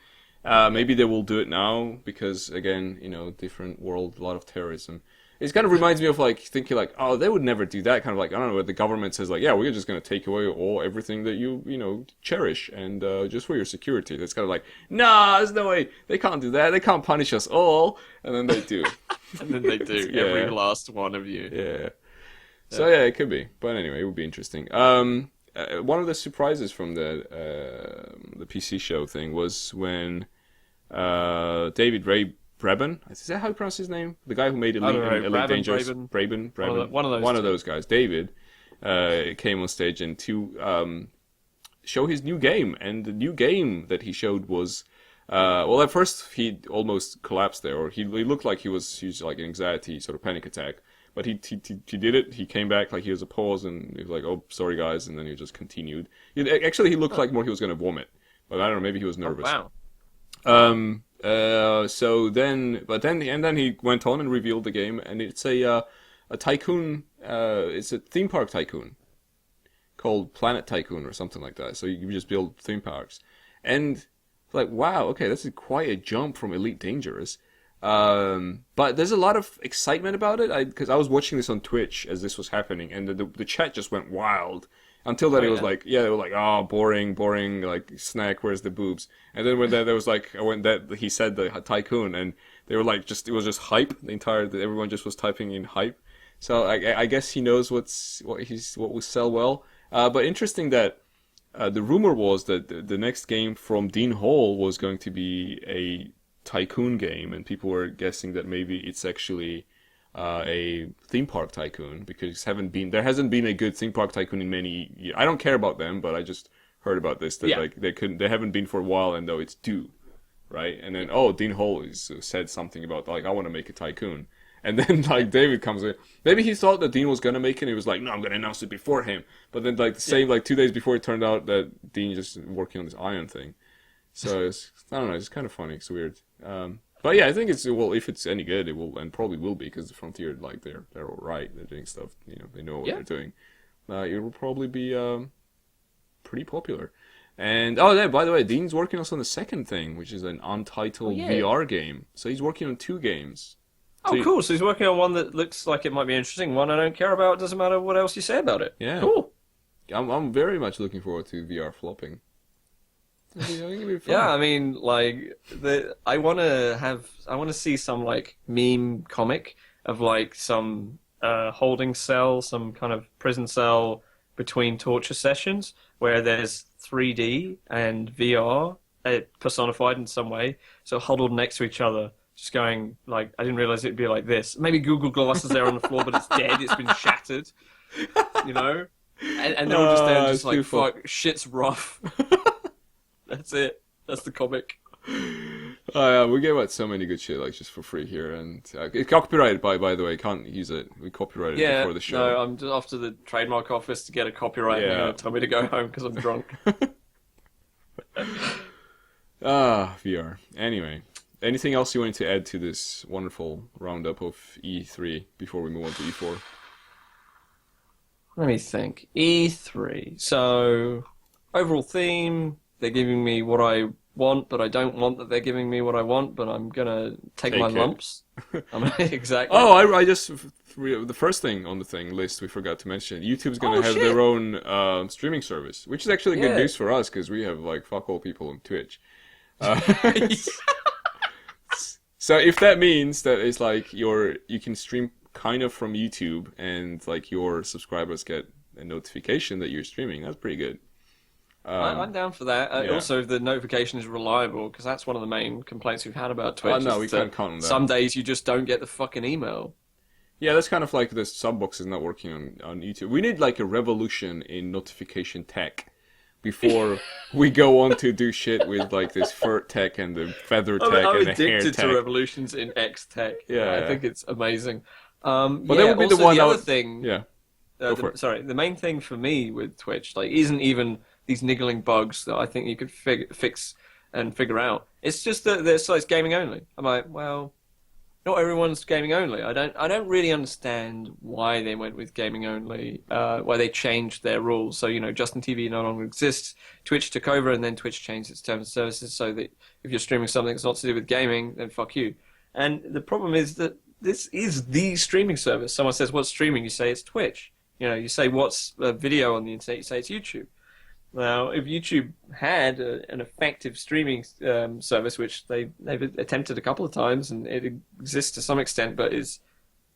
Maybe they will do it now because again, different world, a lot of terrorism. It kind of reminds me of like thinking like, oh, they would never do that. Kind of like, I don't know, where the government says like, yeah, we're just going to take away everything that you cherish and just for your security. That's kind of like, nah, there's no way. They can't do that. They can't punish us all. And then they do. And then they do. Yeah. Every last one of you. Yeah. So yeah, it could be. But anyway, it would be interesting. One of the surprises from the PC show thing was when David Ray Braben, is that how you pronounce his name? The guy who made Elite Dangerous. Braben. One of those guys. David came on stage and to show his new game, and the new game that he showed was at first he almost collapsed there, or he looked like he was like an anxiety sort of panic attack. But he did it. He came back like he was a pause, and he was like, "Oh, sorry guys," and then he just continued. Actually, he looked like more he was going to vomit, but I don't know. Maybe he was nervous. Oh, wow. Then he went on and revealed the game, and it's a tycoon. It's a theme park tycoon called Planet Tycoon or something like that. So you just build theme parks, and like, wow, okay, this is quite a jump from Elite Dangerous. But there's a lot of excitement about it because I was watching this on Twitch as this was happening, and the chat just went wild. Until then, it was like, they were like, oh, boring, like, snack, where's the boobs? And then when there was like, when he said the tycoon, and they were like, it was just hype. Everyone just was typing in hype. So I guess he knows what will sell well. But interesting that the rumor was that the next game from Dean Hall was going to be a tycoon game, and people were guessing that maybe it's actually a theme park tycoon, because there hasn't been a good theme park tycoon in many years. I don't care about them, but I just heard about this that like they haven't been for a while, and though it's due, right? And then Dean Hall said something about like, I want to make a tycoon, and then like David comes in. Maybe he thought that Dean was gonna make it, and he was like, no, I'm gonna announce it before him. But then like the same like 2 days before, it turned out that Dean just working on this Ion thing. So I don't know, it's kind of funny. It's weird. But yeah, I think if it's any good, it will, and probably will be, because the Frontier, like, they're all right. They're doing stuff, they know what they're doing. It will probably be pretty popular. And by the way, Dean's working also on the second thing, which is an untitled VR game. So he's working on 2 games. Cool. So he's working on one that looks like it might be interesting. One I don't care about. It doesn't matter what else you say about it. Yeah. Cool. I'm very much looking forward to VR flopping. Yeah, I mean, like, I want to see some like meme comic of like some holding cell, some kind of prison cell between torture sessions where there's 3D and VR personified in some way, so huddled next to each other, just going like, I didn't realize it'd be like this. Maybe Google Glass is there on the floor, but it's dead. It's been shattered, and they're all just there, just like, fuck, shit's rough. That's it. That's the comic. We gave out so many good shit like just for free here, and it's copyrighted by the way. Can't use it. We copyrighted it before the show. No, I'm just off to the trademark office to get a copyright. And they're gonna tell me to go home because I'm drunk. VR. Anyway, anything else you wanted to add to this wonderful roundup of E3 before we move on to E4? Let me think. E3. So, overall theme, they're giving me what I want, but I don't want that they're giving me what I want, but I'm gonna take my lumps. Exactly. Oh, I just... The first thing on the thing list we forgot to mention, YouTube's gonna have their own streaming service, which is actually good news for us, because we have, like, fuck all people on Twitch. So if that means that it's like you can stream kind of from YouTube, and like your subscribers get a notification that you're streaming, that's pretty good. I'm down for that. Also, the notification is reliable, because that's one of the main complaints we've had about Twitch. No, we can't count on that. Some days you just don't get the fucking email. Yeah, that's kind of like the sub box is not working on YouTube. We need like a revolution in notification tech before we go on to do shit with like this fur tech and the feather tech and the hair tech. I'm addicted to revolutions in X tech. I think it's amazing. But that would be the one. The other thing. Yeah. The main thing for me with Twitch isn't even these niggling bugs that I think you could fix and figure out. It's just that it's gaming only. I'm like, well, not everyone's gaming only. I don't really understand why they went with gaming only. Why they changed their rules. So Justin TV no longer exists. Twitch took over, and then Twitch changed its terms and services so that if you're streaming something that's not to do with gaming, then fuck you. And the problem is that this is the streaming service. Someone says, "What's streaming?" You say it's Twitch. You say, "What's a video on the internet?" You say it's YouTube. Now, if YouTube had an effective streaming service, which they've attempted a couple of times, and it exists to some extent, but is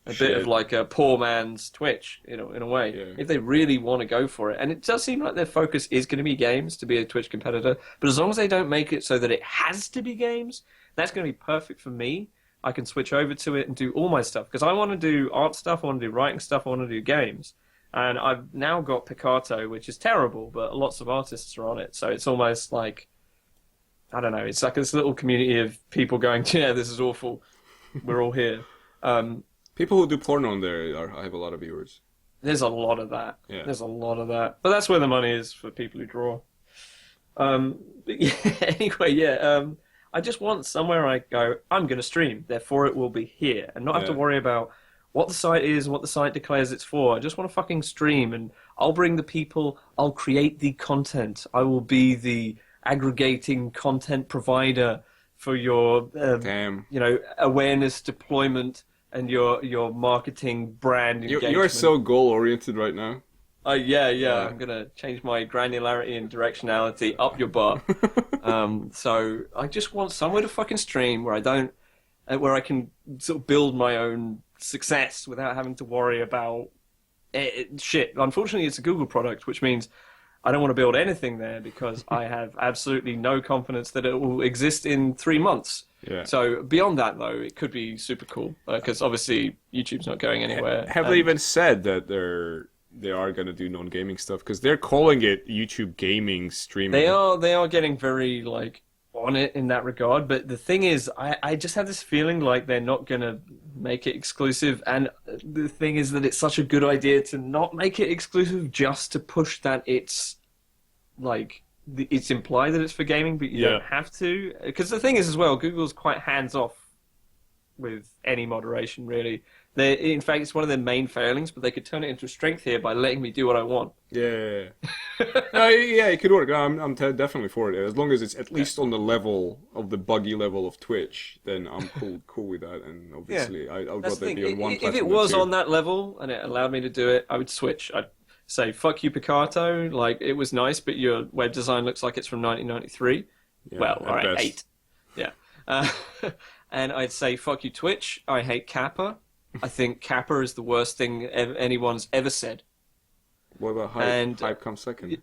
a bit of like a poor man's Twitch, in a way. Yeah. If they really want to go for it, and it does seem like their focus is going to be games to be a Twitch competitor, but as long as they don't make it so that it has to be games, that's going to be perfect for me. I can switch over to it and do all my stuff, because I want to do art stuff, I want to do writing stuff, I want to do games. And I've now got Picato, which is terrible, but lots of artists are on it. So it's almost like, I don't know, it's like this little community of people going, yeah, this is awful. We're all here. People who do porn on there I have a lot of viewers. There's a lot of that. Yeah. There's a lot of that. But that's where the money is for people who draw. I just want somewhere I go, I'm going to stream, therefore it will be here. And not have to worry about what the site is, what the site declares it's for. I just want to fucking stream, and I'll bring the people, I'll create the content. I will be the aggregating content provider for your awareness deployment and your marketing brand engagement. You're so goal-oriented right now. Yeah. I'm going to change my granularity and directionality up your butt. So I just want somewhere to fucking stream where I can sort of build my own success without having to worry about shit. Unfortunately, it's a Google product, which means I don't want to build anything there because I have absolutely no confidence that it will exist in 3 months. Yeah. So beyond that, though, it could be super cool because obviously YouTube's not going anywhere. Have they even said that they are going to do non-gaming stuff? Because they're calling it YouTube gaming streaming. They are getting very on it in that regard, but the thing is, I just have this feeling like they're not going to make it exclusive, and the thing is that it's such a good idea to not make it exclusive just to push that it's it's implied that it's for gaming, but you don't have to. Because the thing is as well, Google's quite hands-off with any moderation, really. In fact, it's one of their main failings, but they could turn it into a strength here by letting me do what I want. Yeah. It could work. I'm definitely for it. As long as it's at least on the level of the buggy level of Twitch, then I'm cool with that. And obviously, I'd rather be on one platform. If it was on that level and it allowed me to do it, I would switch. I'd say, fuck you, Picato. It was nice, but your web design looks like it's from 1993. Yeah, well, all right, 8. Yeah. And I'd say, fuck you, Twitch. I hate Kappa. I think Kappa is the worst thing anyone's ever said. What about hype? And hype comes second.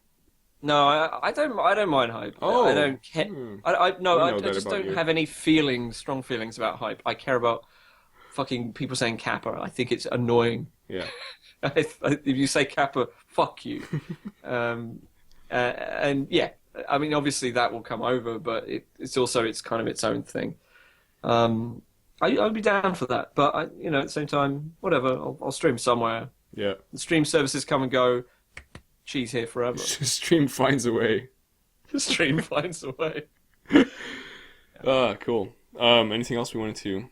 No, I don't mind hype. Oh, I don't care. I just don't have any strong feelings about hype. I care about fucking people saying Kappa. I think it's annoying. Yeah. If you say Kappa, fuck you. And yeah, I mean, obviously that will come over, but it's also it's kind of its own thing. I'd be down for that, but at the same time, whatever. I'll stream somewhere. Yeah. The stream services come and go. She's here forever. Stream finds a way. The stream finds a way. Cool. Anything else we wanted to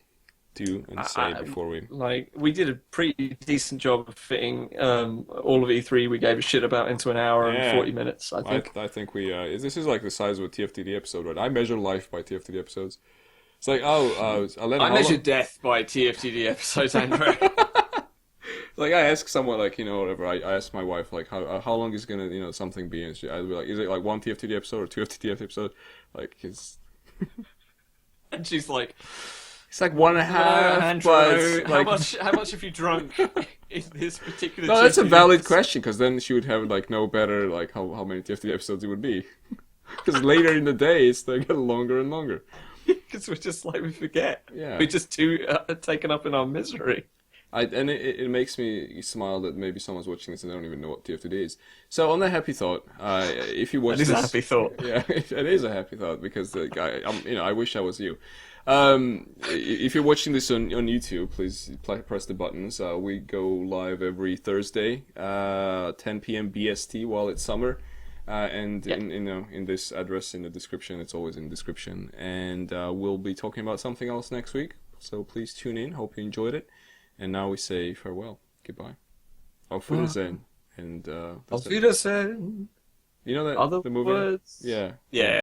do and say before we... We did a pretty decent job of fitting all of E3 we gave a shit about into an hour and 40 minutes, I think. I think we... this is like the size of a TFTD episode, right? I measure life by TFTD episodes. It's like, I measure death by TFTD episodes, Andrew. Like, I ask someone, like, whatever, I ask my wife, like, how long is gonna, something be? And I'd be like, is it like one TFTD episode or two TFTD episode? Like, it's... And she's like... It's like 1.5, but... Like... How much have you drunk in this particular... No, that's a valid question, because then she would have, like, no better, like, how many TFTD episodes it would be. Because later in the day, they get longer and longer. Because we're just like, we forget. Yeah. We're just too taken up in our misery. And it makes me smile that maybe someone's watching this and they don't even know what TFTD is. So on that happy thought, if you watch this... It is a happy thought. Yeah, it is a happy thought, because the guy, I wish I was you. If you're watching this on YouTube, please press the buttons. We go live every Thursday, 10 p.m. BST while it's summer. And in this address in the description, it's always in the description. And we'll be talking about something else next week. So please tune in. Hope you enjoyed it. And now we say farewell. Goodbye. Auf Wiedersehen. And Auf Wiedersehen. You know that Other the movie? words? Yeah. Yeah.